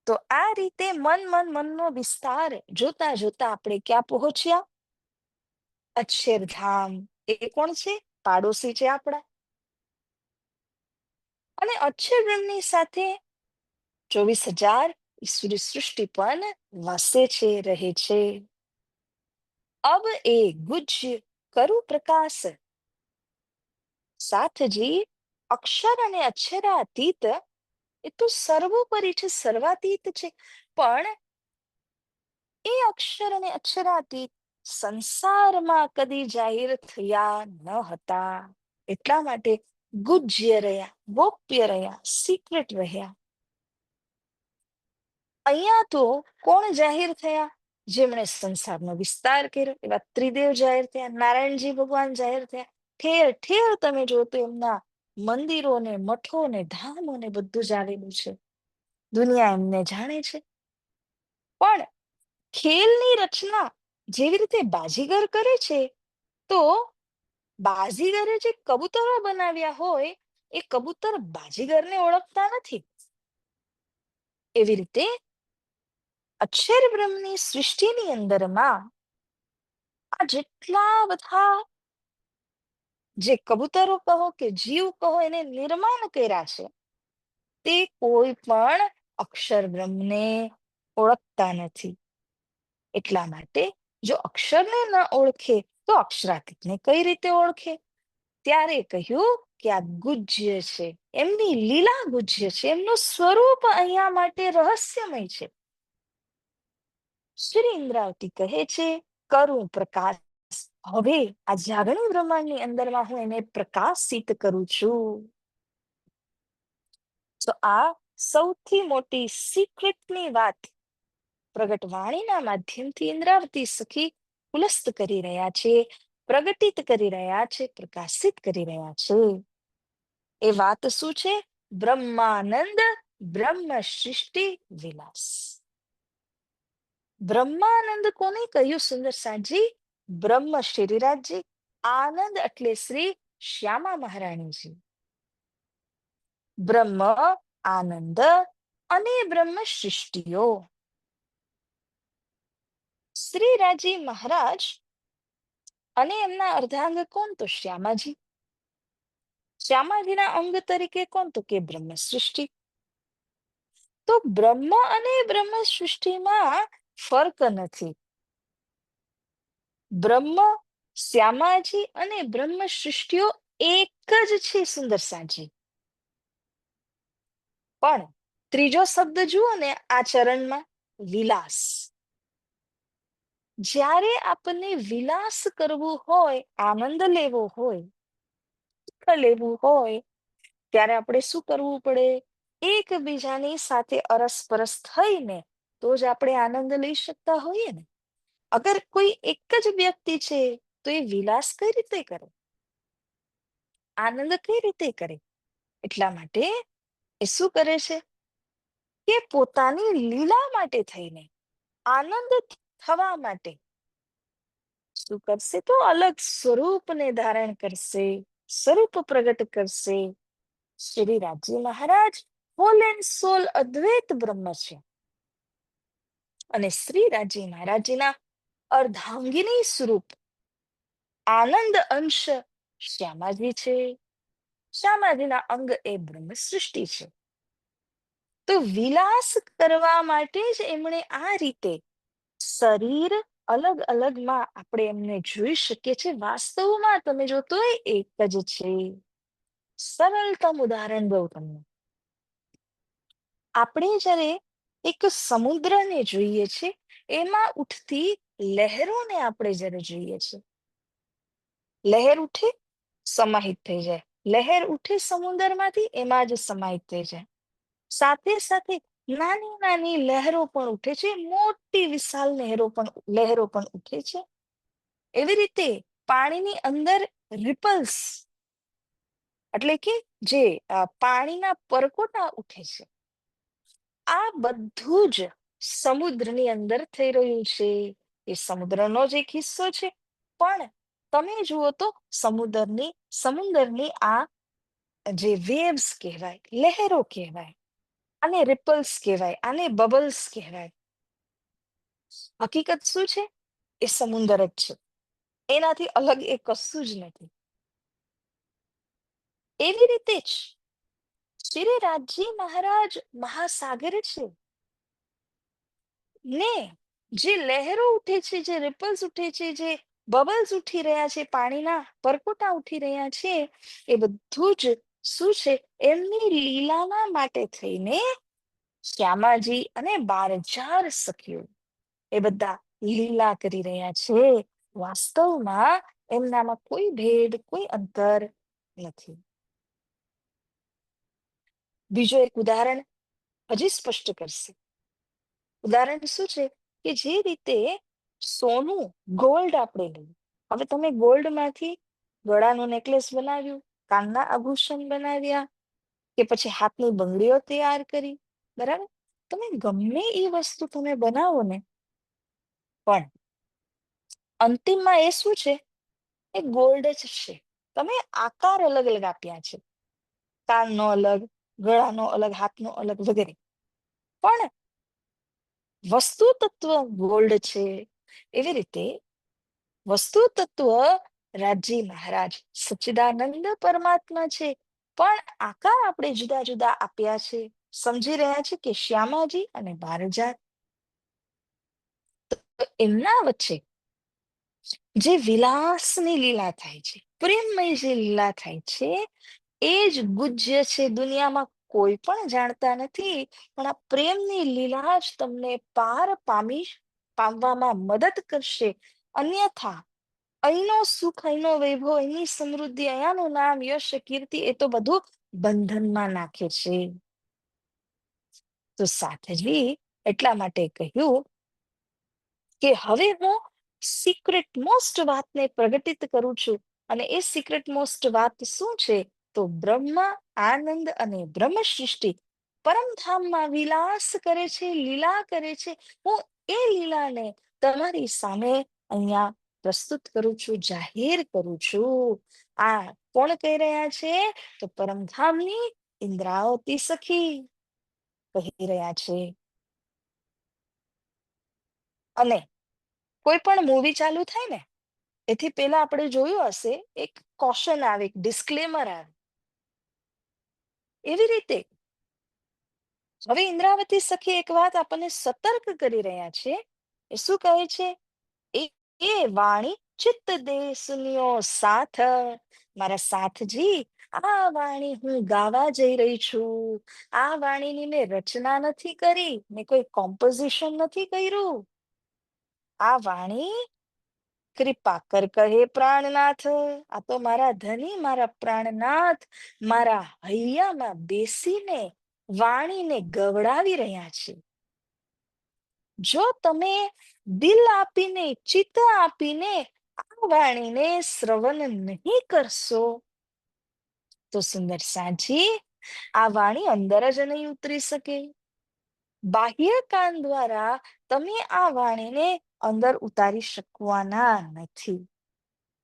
તો આ રીતે મનનો વિસ્તાર જોતા જોતા આપણે ક્યાં પહોંચ્યા? અક્ષરધામ. એ કોણ છે? પાડોશી છે આપણા. અને અક્ષર બ્રહ્મની સાથે 24,000 ઈશ્વરી સૃષ્ટિ પણ વસે છે, રહે છે. અબ એ ગુજ્ય કરુ પ્રકાશ. સાથજી અક્ષર અને અક્ષરાતીત એ તો સર્વોપરી છે, સર્વાતીત છે. પણ એ અક્ષર અને અક્ષરાતીત સંસારમાં કદી જાહેર થયા ન હતા. એટલા માટે ગુજ્ય રહ્યા, ગોપ્ય રહ્યા, સિક્રેટ રહ્યા. અહીંયા તો કોણ જાહેર થયા? જેમણે સંસારનો વિસ્તાર કર્યો એવા ત્રિદેવ જાહેર થયા, નારાયણજી ભગવાન જાહેર થયા. ઠેર ઠેર તમે જો તો એમના મંદિરો ને મઠો ને ધામો ને બધું જ આવેલું છે. દુનિયા એમને જાણે છે. પણ ખેલની રચના જેવી રીતે બાજીગર કરે છે તો બાજીગરે જે કબૂતરો બનાવ્યા હોય એ કબૂતર બાજીગરને ઓળખતા નથી. એવી રીતે અક્ષર બ્રહ્મની સૃષ્ટિની અંદરમાં આ જેટલા બધા જે કબૂતરો કહો કે જીવ કહો એને નિર્માણ કર્યા છે તે કોઈ પણ અક્ષર બ્રહ્મને ઓળખતા નથી. એટલા માટે જો અક્ષરને ન ઓળખે તો અક્ષરાતીતને કઈ રીતે ઓળખે? ત્યારે કહ્યું કે આ ગુજ્ય છે, એમની લીલા ગુજ્ય છે, એમનું સ્વરૂપ અહીંયા માટે રહસ્યમય છે. શ્રી ઇન્દ્રાવતી કહે છે કરું પ્રકાશ. હવે આ જાગરણ બ્રહ્માંડની અંદરમાં હું એને પ્રકાશિત કરું છું. તો આ સૌથી મોટી સિક્રેટની વાત પ્રગટવાણીના માધ્યમથી ઇન્દ્રાવતી સખી પુલસ્ત કરી રહ્યા છે, પ્રગટિત કરી રહ્યા છે, પ્રકાશિત કરી રહ્યા છે. એ વાત શું છે? બ્રહ્માનંદ, બ્રહ્મ સૃષ્ટિ વિલાસ. બ્રહ્માનંદ કોને કહ્યું સુંદર સાજી? બ્રહ્મ શ્રીરાજજી, આનંદ એટલે શ્રી શ્યામા મહારાણીજી. બ્રહ્મ, આનંદ અને બ્રહ્મ સૃષ્ટિઓ. શ્રીરાજી મહારાજ અને એમના અર્ધાંગ કોણ? તો શ્યામાજી. શ્યામાજીના અંગ તરીકે કોણ? તો કે બ્રહ્મ સૃષ્ટિ. તો બ્રહ્મ અને બ્રહ્મ સૃષ્ટિમાં ફર્ક નથી. બ્રહ્મ, શ્યામાજી અને બ્રહ્મ સૃષ્ટિઓ એક જ છે સુંદર સાજી. પણ ત્રીજો શબ્દ જુઓ ને આ ચરણમાં, વિલાસ. જ્યારે આપણને વિલાસ કરવું હોય, આનંદ લેવો હોય, સુખ લેવું હોય, ત્યારે આપણે શું કરવું પડે? એકબીજાની સાથે અરસપરસ થઈને તો જ આપણે આનંદ લઈ શકતા હોઈએ ને. અગર કોઈ એક જ વ્યક્તિ છે તો એ વિલાસ કઈ રીતે કરે? આનંદ કઈ રીતે કરે? એટલા માટે એ શું કરે છે કે પોતાની લીલા માટે થઈને, આનંદ થવા માટે શું કરશે? તો અલગ સ્વરૂપને ધારણ કરશે, સ્વરૂપ પ્રગટ કરશે. શ્રી રાજી મહારાજ હોલ એન્ડ સોલ અદ્વૈત બ્રહ્મ છે. અને શ્રી રાજી મહારાજીના અર્ધાંગિની સ્વરૂપ આનંદ અંશ શ્યામાજી છે. શ્યામાજીના અંગ એ બ્રહ્મ સૃષ્ટિ છે. તો વિલાસ કરવા માટે જ એમણે આ રીતે શરીર અલગ અલગમાં આપણે એમને જોઈ શકીએ છીએ. વાસ્તવમાં તમે જો તો એ એક જ છે. સરળતમ ઉદાહરણ દઉં તમને. આપણે જ્યારે એક સમુદ્રને જોઈએ છે, એમાં ઉઠતી લહેરોને આપણે જ્યારે જોઈએ છે, લહેર ઉઠે સમાહિત થઈ જાય, લહેર ઉઠે સમુદ્રમાંથી એમાં જ સમાહિત થઈ જાય. સાથે સાથે નાની નાની લહેરો પણ ઉઠે છે, મોટી વિશાલ લહેરો પણ ઉઠે છે. એવી રીતે પાણીની અંદર રિપલ્સ એટલે કે જે પાણીના પરકોટા ઉઠે છે. આ બધું જ સમુદ્રની અંદર થઈ રહ્યું છે. એ સમુદ્રનો જ એક હિસ્સો છે. પણ તમે જુઓ તો સમુદ્રની આ જે વેવ્સ કહેવાય, લહેરો કહેવાય, આને રિપલ્સ કહેવાય, આને બબલ્સ કહેવાય. હકીકત શું છે? એ સમુદ્ર જ છે. એનાથી અલગ એ કશું જ નથી. એવી રીતે જ શ્રી રાજજી મહારાજ મહાસાગર છે ને જે લહેરો ઉઠે છે, જે રિપલ્સ ઉઠે છે, જે બબલ્સ ઉઠી રહ્યા છે, પાણીના પરપોટા ઉઠી રહ્યા છે, એ બધું જ શું છે? એમની લીલાના માટે થઈને શ્યામાજી અને 12,000 સખીઓ એ બધા લીલા કરી રહ્યા છે. વાસ્તવમાં એમનામાં કોઈ ભેદ, કોઈ અંતર નથી. બીજો એક ઉદાહરણ હજી સ્પષ્ટ કરશે. ઉદાહરણ શું છે કે જે રીતે સોનું, ગોલ્ડ આપણે લઈએ. હવે તમે ગોલ્ડમાંથી ગળાનું નેકલેસ બનાવ્યું, કાનના આભૂષણ બનાવ્યા, કે પછી હાથની બંગડીઓ તૈયાર કરી, બરાબર? તમે ગમે એ વસ્તુ તમે બનાવો ને, પણ અંતિમમાં એ શું છે? એ ગોલ્ડ જ છે. તમે આકાર અલગ અલગ આપ્યા છે, કાનનો અલગ, ગળાનો અલગ, હાથનો અલગ વગેરે, પણ વસ્તુ તત્વ ગોલ્ડ છે. એવી રીતે વસ્તુ તત્વ રાજજી મહારાજ સચ્ચિદાનંદ પરમાત્મા છે, પણ આકાર આપણે જુદા જુદા આપ્યા છે. સમજી રહ્યા છે કે શ્યામાજી અને 12,000. એમના વચ્ચે જે વિલાસની લીલા થાય છે, પ્રેમમય જે લીલા થાય છે, એ જ ગુજ્ય છે. દુનિયામાં કોઈ પણ જાણતા નથી, પણ આ પ્રેમની લીલા જ તમને પામવામાં મદદ કરશે. અન્યથા અહીંનો સુખ, અહીંનો વૈભવ, અહીંની સમૃદ્ધિ, અહીંયાનું નામ, યશ, કીર્તિ, એ તો બધું બંધનમાં નાખે છે. તો સાથજી એટલા માટે કહ્યું કે હવે હું સિક્રેટ મોસ્ટ વાતને પ્રગટિત કરું છું. અને એ સિક્રેટ મોસ્ટ વાત શું છે? તો બ્રહ્મા આનંદ અને બ્રહ્મ સૃષ્ટિ પરમધામમાં વિલાસ કરે છે, લીલા કરે છે. હું એ લીલાને તમારી સામે અહીંયા પ્રસ્તુત કરું છું, જાહેર કરું છું. આ કોણ કહી રહ્યા છે? તો પરમધામની ઇન્દ્રાવતી સખી કહી રહ્યા છે. અને કોઈ પણ મૂવી ચાલુ થાય ને એથી પહેલા આપણે જોયું હશે એક કોશન આવે, એક ડિસ્ક્લેમર આવે. એવી રીતે હવે ઇન્દ્રાવતી સખી એક વાત આપણને સતર્ક કરી રહ્યા છે. એ શું કહે છે? એ એ વાણી ચિત્ત દે સુનિયો સાથ. મારા સાથજી, આ વાણી હું ગાવા જઈ રહી છું. આ વાણીની મેં રચના નથી કરી, મેં કોઈ કોમ્પોઝિશન નથી કર્યું. આ વાણી કૃપા કર કહે પ્રાણનાથ. આ તો મારા ધની, મારા પ્રાણનાથ મારા હૈયામાં બેસીને વાણીને ગવડાવી રહ્યા છે. જો તમે દિલ આપીને, ચિત્ત આપીને આ વાણીને શ્રવણ નહીં કરશો તો સુંદર સાજી આ વાણી અંદર જ નહીં ઉતરી શકે. બાહ્ય કાન દ્વારા તમે આ વાણીને અંદર ઉતારી શકવાના નથી.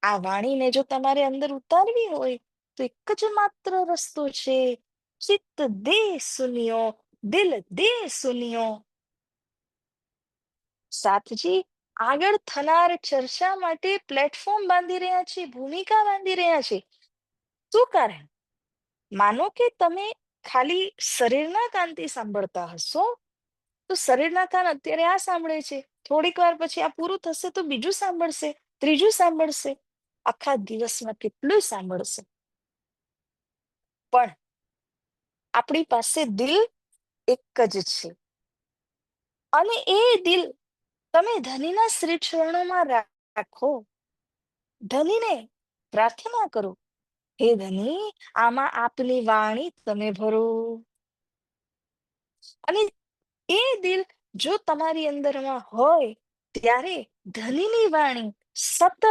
આ વાણીને જો તમારે અંદર ઉતારવી હોય તો એક જ માત્ર રસ્તો છે. ચિત્ત દે સુનિયો, દિલ દે સુનિયો. સાથજી આગળ થનાર ચર્ચા માટે પ્લેટફોર્મ બાંધી રહ્યા છે, ભૂમિકા બાંધી રહ્યા છે. શું કારણ? માનો કે તમે ખાલી શરીરના કાનથી સાંભળતા હશો તો શરીરના કાન અત્યારે આ સાંભળે છે, થોડીક વાર પછી આ પૂરું થશે તો બીજું સાંભળશે, ત્રીજું સાંભળશે, આખા દિવસમાં કેટલું સાંભળશે. પણ આપણી પાસે દિલ એક જ છે. અને એ દિલ તમે ધનીના શ્રી ચરણોમાં રાખો. ધનીને પ્રાર્થના કરો, હે ધની, આમાં આપની વાણી તમે ભરો. અને એ દિલ જો તમારી અંદરમાં હોય ત્યારે ધનીની વાણી સતત,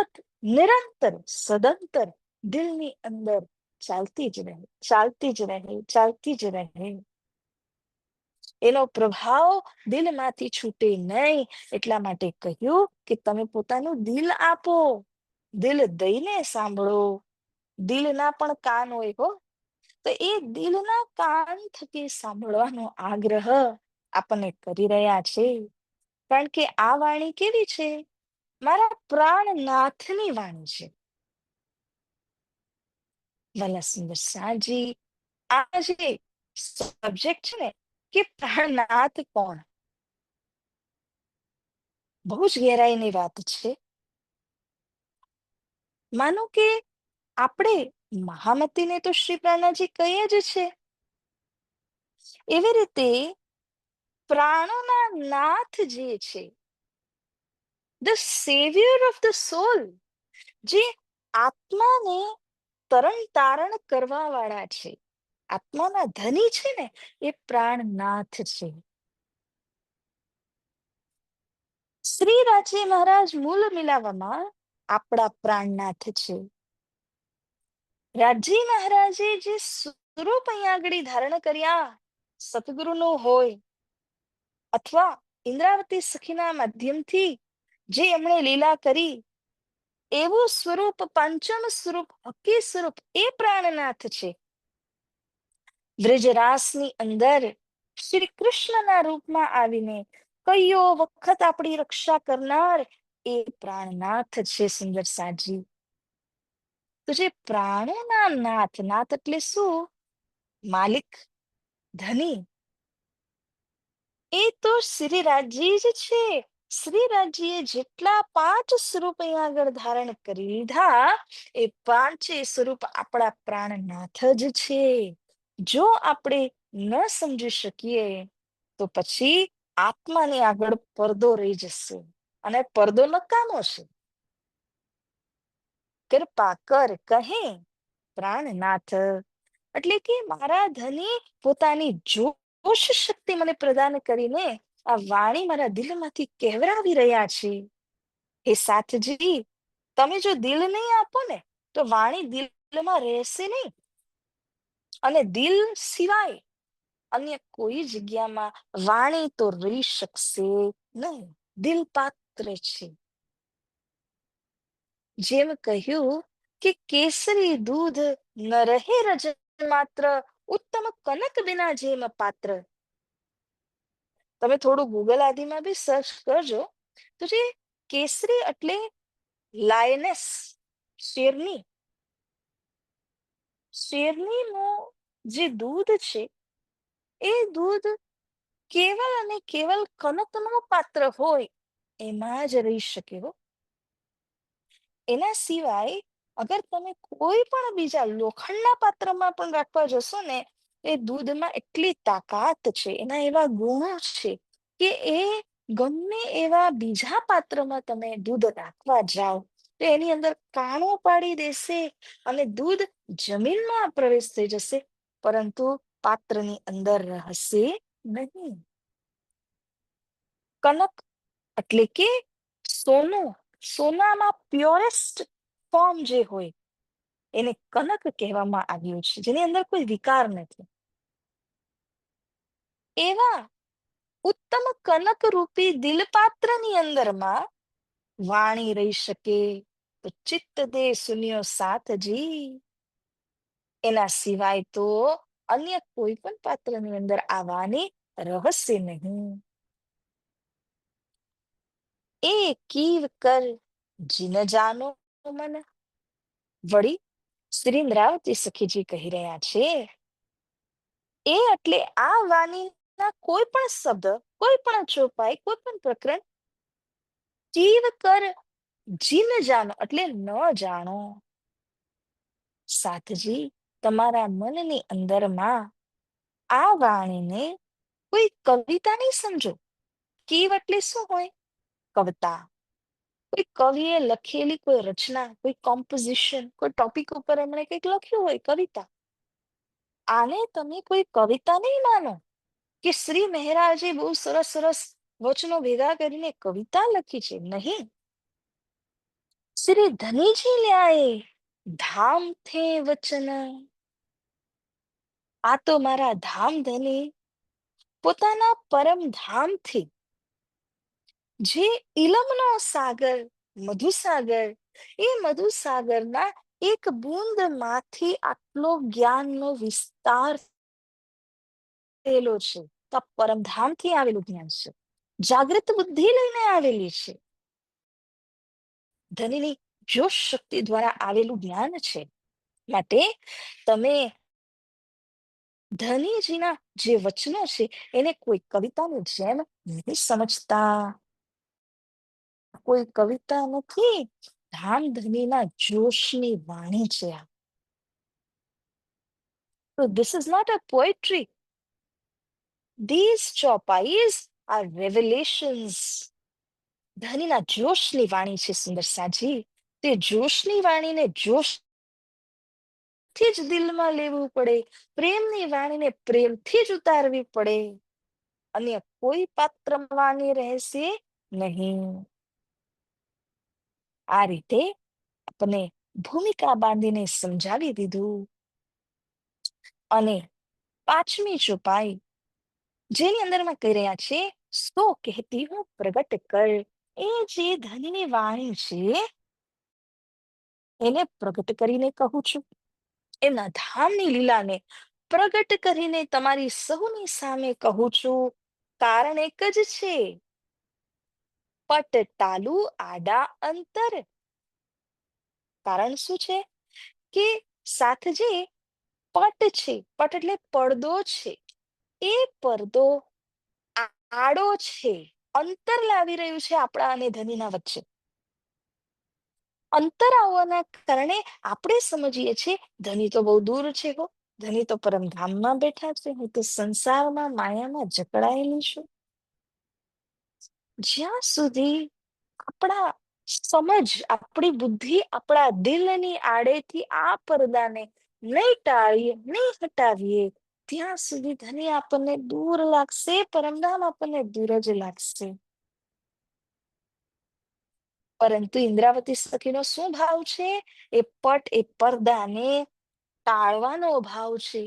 નિરંતર, સદંતર દિલની અંદર ચાલતી જ રહે, ચાલતી જ રહે, ચાલતી જ રહે. એનો પ્રભાવ દિલમાંથી છૂટે નહીં. એટલા માટે કહ્યું કે તમે પોતાનું દિલ આપો, દિલ દઈને સાંભળો. દિલના પણ કાન હોય હો, તો એ દિલના કાન થકી સાંભળવાનો આગ્રહ આપણને કરી રહ્યા છે. કારણ કે આ વાણી કેવી છે? મારા પ્રાણનાથની વાણી છે. વાલા સુંદર સાજી, આ જે સબ્જેક્ટ છે ને કે પ્રાણનાથ કોણ, બહુ જ ગહેરાઈની વાત છે. માનો કે આપણે મહામતીને તો શ્રી પ્રાણનાથજી કહીએ જ છે. એવી રીતે પ્રાણોના નાથ જે છે, ધ સેવિયર ઓફ ધ સોલ, જે આત્માને તરણ તારણ કરવા વાળા છે, આત્માના ધની છે ને, એ પ્રાણનાથ છે. શ્રી રાજી મહારાજ મૂળ મિલાવામાં આપણા પ્રાણનાથ છે. રાજી મહારાજે જે સ્વરૂપ અહીંયા આગળ ધારણ કર્યા, સતગુરુનું હોય અથવા ઇન્દ્રાવતી સખીના માધ્યમથી જે એમણે લીલા કરી, એવું સ્વરૂપ, પંચમ સ્વરૂપ, હકી સ્વરૂપ એ પ્રાણનાથ છે. વ્રજરાસની અંદર શ્રી કૃષ્ણના રૂપમાં આવીને કયો વખત આપણી રક્ષા કરનાર એ પ્રાણનાથ છે. સુંદર સાજી, તો જે પ્રાણોના નાથ, નાથ એટલે શું? માલિક, ધની, એ તો શ્રીરાજી જ છે. શ્રીરાજીએ જેટલા 5 સ્વરૂપ અહીંયા આગળ ધારણ કરી લીધા, એ 5 સ્વરૂપ આપણા પ્રાણનાથ જ છે. જો આપણે ન સમજી શકીએ તો પછી આત્માની આગળ પડદો રહી જશે અને પડદો નકામો છે. કૃપા કર કહે પ્રાણનાથ, એટલે કે મારા ધની પોતાની જો ઘોષ શક્તિ મને પ્રદાન કરીને આ વાણી મારા દિલમાંથી કહેવરાવી રહ્યા છે. હે સાથજી, તમે જો દિલ નહીં આપો ને તો વાણી દિલમાં રહેશે નહીં, અને દિલ સિવાય અન્ય કોઈ જગ્યામાં વાણી તો રહી શકશે નહીં. દિલ પાત્ર છે. જેમ કહ્યું કે કેસરી દૂધ ન રહે રજન માત્ર, ઉત્તમ કનક બિના જેમ પાત્ર. તમે થોડું ગૂગલ આદિમાં બી સર્ચ કરજો તો જે કેસરી એટલે લાયનેસ, શેરની, શેરનીનું જે દૂધ છે એ દૂધ કેવલ અને કેવલ કનકનો પાત્ર હોય એમાં જ રહી શકે હો. એના સિવાય અગર તમે કોઈ પણ બીજા લોખંડના પાત્રમાં પણ રાખવા જશો ને, એ દૂધમાં એટલી તાકાત છે, એના એવા ગુણો છે કે એ ગમે એવા બીજા પાત્રમાં તમે દૂધ રાખવા જાઓ તો એની અંદર કાણો પાડી દેશે અને દૂધ જમીનમાં પ્રવેશ થઈ જશે, પરંતુ પાત્રની અંદર રહેશે નહીં. કનક એટલે કે સોનું, સોનામાં પ્યોરેસ્ટ ફોર્મ જે હોય એને કનક કહેવામાં આવ્યું છે, જેની અંદર કોઈ વિકાર નથી. એવા ઉત્તમ કનક રૂપી દિલપાત્રની અંદરમાં વાણી રહી શકે તો ચિત્ત દે સુન્યો સાથજી. એના સિવાય તો અન્ય કોઈ પણ પાત્રની અંદર આ વાણી રહશે નહીં. એ કીવ કર જીન જાનો મન. વળી શ્રીમરાવજી સખીજી કહી રહ્યા છે, એ એટલે આ વાણીના કોઈ પણ શબ્દ, કોઈ પણ ચોપાઈ, કોઈ પણ પ્રકરણ જીવ કર જીન જાનો એટલે ન જાણો. સાથજી, તમારા મનની અંદરમાં આ વાણીને કોઈ કવિતા નહીં સમજો. કીવ એટલે શું હોય? કવિતા. કોઈ કવિએ લખેલી કોઈ રચના, કોઈ કોમ્પોઝિશન, કોઈ ટોપિક ઉપર એમણે કંઈક લખ્યું હોય, કવિતા. આને તમે કોઈ કવિતા નહીં માનો કે શ્રી મહેરાજે બહુ સરસ સરસ વચનો ભેગા કરીને કવિતા લખી છે. નહીં. શ્રી ધનીજી લ્યાએ ધામ થે વચન. આ તો મારા ધામ ધની પોતાના પરમ ધામથી, જે ઇલમનો સાગર, મધુસાગર, એ મધુસાગરના એક બૂંદ માંથી આટલો જ્ઞાનનો વિસ્તાર થયેલો છે. તો આ પરમધામથી આવેલું જ્ઞાન છે, જાગૃત બુદ્ધિ લઈને આવેલી છે, ધનીની જોશ શક્તિ દ્વારા આવેલું જ્ઞાન છે. માટે તમે ધનીજીના જે વચનો છે એને કોઈ કવિતાની જેમ નહીં સમજતા. કોઈ કવિતા નથી, ધામધનીના જોશની વાણી છે આ. So this is not a poetry. These chopais are revelations. ધનીના જોશની વાણી છે સુંદર સાજી. તે જોશની વાણીને જોશથી જ દિલમાં લેવું પડે, પ્રેમની વાણીને પ્રેમથી જ ઉતારવી પડે. અન્ય કોઈ પાત્ર વાણી રહેશે નહીં. આ રીતે આપણે ભૂમિકા બાંધીને સમજાવી દીધું. અને પાંચમી ચોપાઈ જેની અંદરમાં કહી રહ્યા છે, સો કહેતી હું પ્રગટ કર. એ જે ધનની વાણી છે એને પ્રગટ કરીને કહું છું. એમના ધામની લીલાને પ્રગટ કરીને તમારી સૌની સામે કહું છું. કારણ એક જ છે, પટ ટાલુ આડા અંતર. કારણ શું છે કે સાથજી, પટ છે, પટ એટલે પડદો છે, એ પડદો આડો છે, અંતર લાવી રહ્યું છે આપણા અને ધનીના વચ્ચે. અંતર આવવાના કારણે આપણે સમજીએ છીએ ધની તો બહુ દૂર છે હો, ધની તો પરમધામમાં બેઠા છે, હું તો સંસારમાં માયામાં જકડાયેલી છું. જ્યાં સુધી આપણા સમજ, આપણી બુદ્ધિ આપણા દિલની આડેથી આ પડદાને નહીં ટાળીએ, નહીં હટાવીએ, ત્યાં સુધી ધની આપણને દૂર લાગશે, પરમધામ આપણને દૂર જ લાગશે. પરંતુ ઇન્દ્રાવતી સખીનો શું ભાવ છે? એ પટ, એ પડદાને ટાળવાનો ભાવ છે.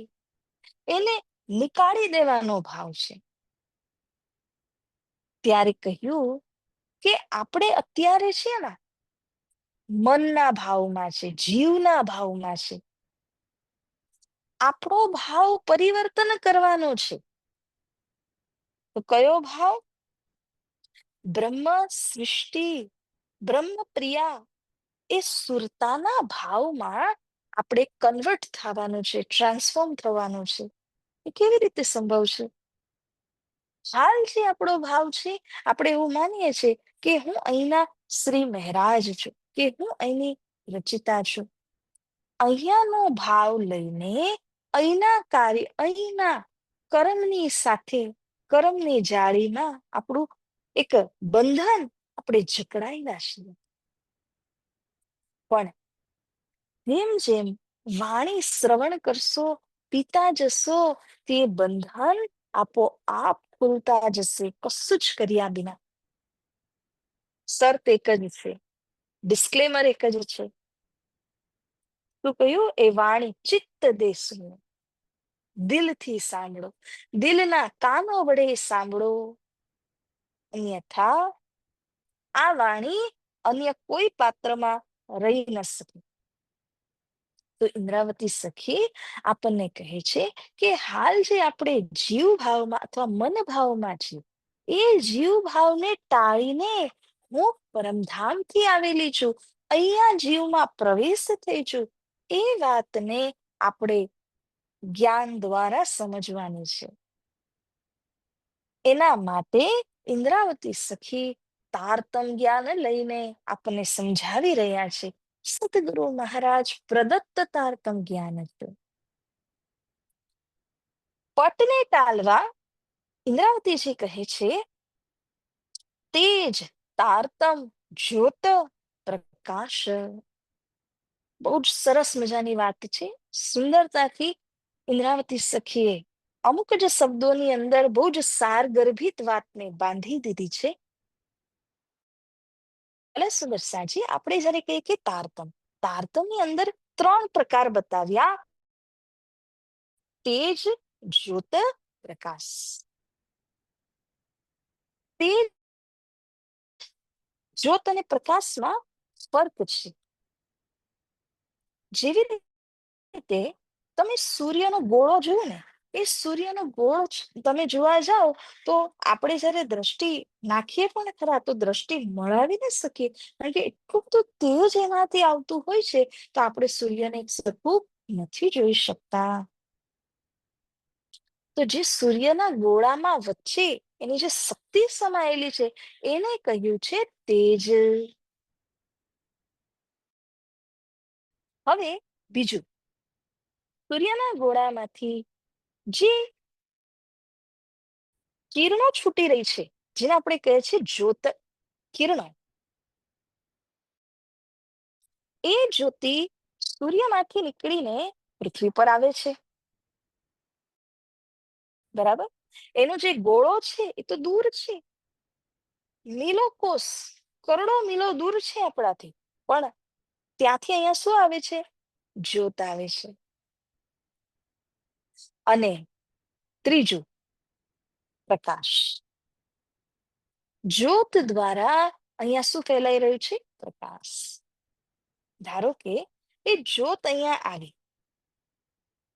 એને નીકાળી દેવાનો ભાવ છે. ત્યારે કહ્યું કે આપણે અત્યારે છે ને મનના ભાવમાં છે, જીવના ભાવમાં છે. આપણો ભાવ પરિવર્તન કરવાનો છે. તો કયો ભાવ? બ્રહ્મ સૃષ્ટિ, બ્રહ્મ પ્રિયા, એ સુરતાના ભાવમાં આપણે કન્વર્ટ થવાનું છે, ટ્રાન્સફોર્મ થવાનું છે. એ કેવી રીતે સંભવ છે? હાલ જે આપણો ભાવ છે, આપણે એવું માનીએ છીએ કે હું અહીંના શ્રી મહારાજ છું, કે હું અહીંની રચિતા છું. અહીંયાનો ભાવ લઈને અહીંના કાર્ય, અહીંના કર્મની સાથે, કર્મની જાળીમાં આપણું એક બંધન આપણે જકડાયેલા છીએ. પણ જેમ જેમ વાણી શ્રવણ કરશો, પીતા જશો, તે બંધન આપોઆપ ખુલતા જશે, કશું જ કર્યા વિના. શરત એક જ છે, ડિસ્ક્લેમર એક જ છે. શું કહ્યું? એ વાણી ચિત્ત દેશનું, દિલથી સાંભળો, દિલના કાનો વડે સાંભળો, અન્યથા આ વાણી અન્ય કોઈ પાત્રમાં રહી ન શકે. તો ઇન્દ્રાવતી સખી આપણને કહે છે કે હાલ જે આપણે જીવ ભાવમાં અથવા મન ભાવમાં છીએ, એ જીવ ભાવને ટાળીને હું પરમધામથી આવેલી છું, અહીંયા જીવમાં પ્રવેશ થઈ છું, એ વાતને આપણે જ્ઞાન દ્વારા સમજવાની છે. એના માટે ઇન્દ્રાવતી સખી તારતમ જ્ઞાન લઈને આપણને સમજાવી રહ્યા છે. સદગુરુ મહારાજ પ્રદત્ત તારતમ જ્ઞાન હતું. પટને ટાલવા ઇન્દ્રાવતીજી કહે છે, તેજ તારતમ જ્યોત પ્રકાશ. બહુ જ સરસ મજાની વાત છે. સુંદરતાથી ઇન્દ્રાવતી સખીએ અમુક જ શબ્દોની અંદર બહુ જ સારગર્ભિત વાતને બાંધી દીધી છે. એટલે સુંદર સાજી આપણે જયારે કહીએ કે તારતમ, તારતમની અંદર 3 પ્રકાર બતાવ્યા: તેજ, જ્યોત, પ્રકાશ. તેજ, જ્યોત અને પ્રકાશમાં ફર્ક છે. જેવી રીતે તમે સૂર્યનો ગોળો જુઓ ને, એ સૂર્યનો ગોળો તમે જોવા જાઓ તો આપણે જયારે દ્રષ્ટિ નાખીએ પણ ખરા તો દ્રષ્ટિ મળાવી ન શકીએ, કારણ કે એટલું બધું તેજ એમાંથી આવતું હોય છે, તો આપણે સૂર્યને એક સરખું નથી જોઈ શકતા. તો જે સૂર્યના ગોળામાં વચ્ચે એની જે શક્તિ સમાયેલી છે, એને કહ્યું છે તેજ. હવે બીજું, સૂર્યના ગોળામાંથી જે કિરણો છૂટી રહી છે, જેને આપણે કહે છે જ્યોત, કિરણો, એ જ્યોતિ સૂર્યમાંથી નીકળીને પૃથ્વી પર આવે છે. બરાબર? એનો જે ગોળો છે એ તો દૂર છે, મીલો કોષ, કરોડો મીલો દૂર છે આપણાથી, પણ ત્યાંથી અહીંયા શું આવે છે? જ્યોત આવે છે. અને ત્રીજું, પ્રકાશ. જ્યોત દ્વારા અહીંયા શું ફેલાઈ રહ્યું છે? પ્રકાશ. ધારો કે એ જ્યોત અહીંયા આવી,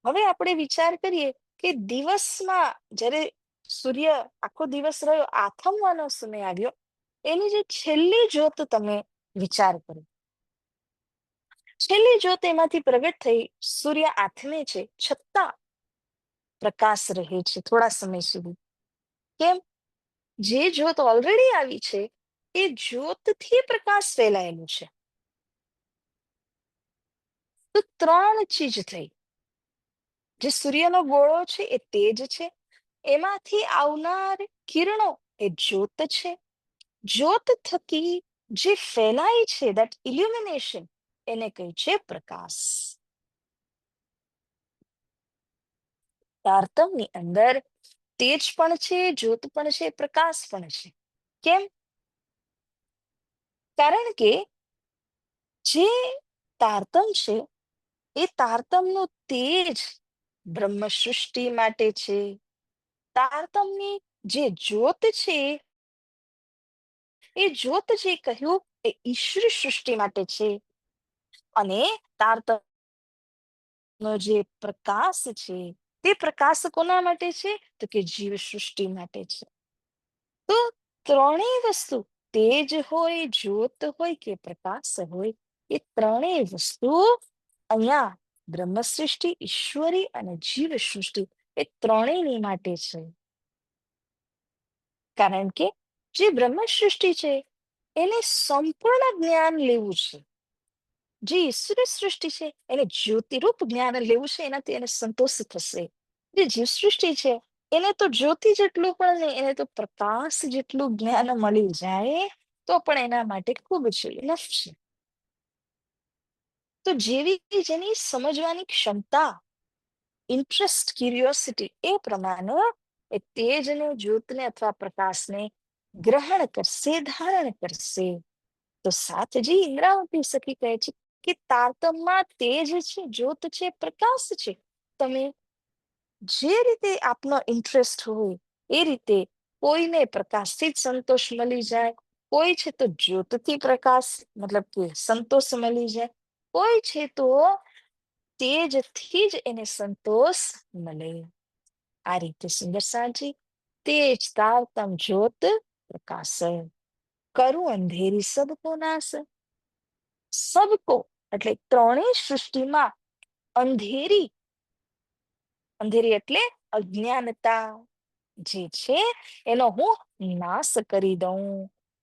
હવે આપણે વિચાર કરીએ કે દિવસમાં જ્યારે સૂર્ય આખો દિવસ રહ્યો, આથમવાનો સમય આવ્યો, એની જે છેલ્લી જ્યોત તમે વિચાર કરો, છેલ્લી જ્યોત એમાંથી પ્રગટ થઈ, સૂર્ય આથમે છે, છતાં પ્રકાશ રહે છે થોડા સમય સુધી. કેમ? જે જ્યોત ઓલરેડી આવી છે, એ જ્યોતથી પ્રકાશ ફેલાયેલું છે. તો 3 ચીજ થઈ. જે સૂર્યનો ગોળો છે એ તેજ છે, એમાંથી આવનાર કિરણો એ જ્યોત છે, જ્યોત થકી જે ફેલાય છે દેટ ઇલ્યુમિનેશન, એને કહે છે પ્રકાશ. તારતમ્યની અંદર તેજ પણ છે, જ્યોત પણ છે, પ્રકાશ પણ છે. કેમ? કારણ કે જે તારતમ છે એ તારતમનું તેજ બ્રહ્મ સૃષ્ટિ માટે છે. તારતમની જે જ્યોત છે એ જ્યોત જે કહ્યું એ ઈશ્વરી સૃષ્ટિ માટે છે. અને તારતમ નો જે પ્રકાશ છે તે પ્રકાશ કોના માટે છે? તો કે જીવ સૃષ્ટિ માટે છે. તો ત્રણેય વસ્તુ, તેજ હોય, જ્યોત હોય કે પ્રકાશ હોય, એ ત્રણેય વસ્તુ અહીંયા બ્રહ્મ સૃષ્ટિ, ઈશ્વરી અને જીવ સૃષ્ટિ એ ત્રણેયની માટે છે. કારણ કે જે બ્રહ્મ સૃષ્ટિ છે એને સંપૂર્ણ જ્ઞાન લેવું છે. જે ઈશ્વરી સૃષ્ટિ છે એને જ્યોતિરૂપ જ્ઞાન લેવું છે, એનાથી એને સંતોષ થશે. જે જીવ સૃષ્ટિ છે એને તો જ્યોતિ જેટલું પણ નહીં, એને તો પ્રકાશ જેટલું જ્ઞાન મળી જાય તો પણ એના માટે ખૂબ જ ઇનફ છે. તો જેવી જેની સમજવાની ક્ષમતા, ઇન્ટરેસ્ટ, ક્યુરિયોસિટી એ પ્રમાણે એ તેજને, જ્યોતને અથવા પ્રકાશને ગ્રહણ કરશે, ધારણ કરશે. તો સાતજી ઇન્દ્રાવતી સખી કહે છે કે તારતમમાં તેજ છે, જ્યોત છે, પ્રકાશ છે. તમે જે રીતે આપનો ઇન્ટરેસ્ટ હોય એ રીતે કોઈને પ્રકાશથી જ સંતોષ મળી જાય, કોઈ છે તો જ્યોતથી પ્રકાશ મતલબ કે સંતોષ મળી જાય, કોઈ છે તો તેજથી જ એને સંતોષ મળે. આ રીતે સુંદર સાજી તેજ તારતમ જ્યોત પ્રકાશ કરું અંધેરી સબકો નાશ. સબકો એટલે ત્રણેય સૃષ્ટિમાં અંધેરી, અંધેરી એટલે અજ્ઞાનતા જે છે એનો હું નાશ કરી દઉં.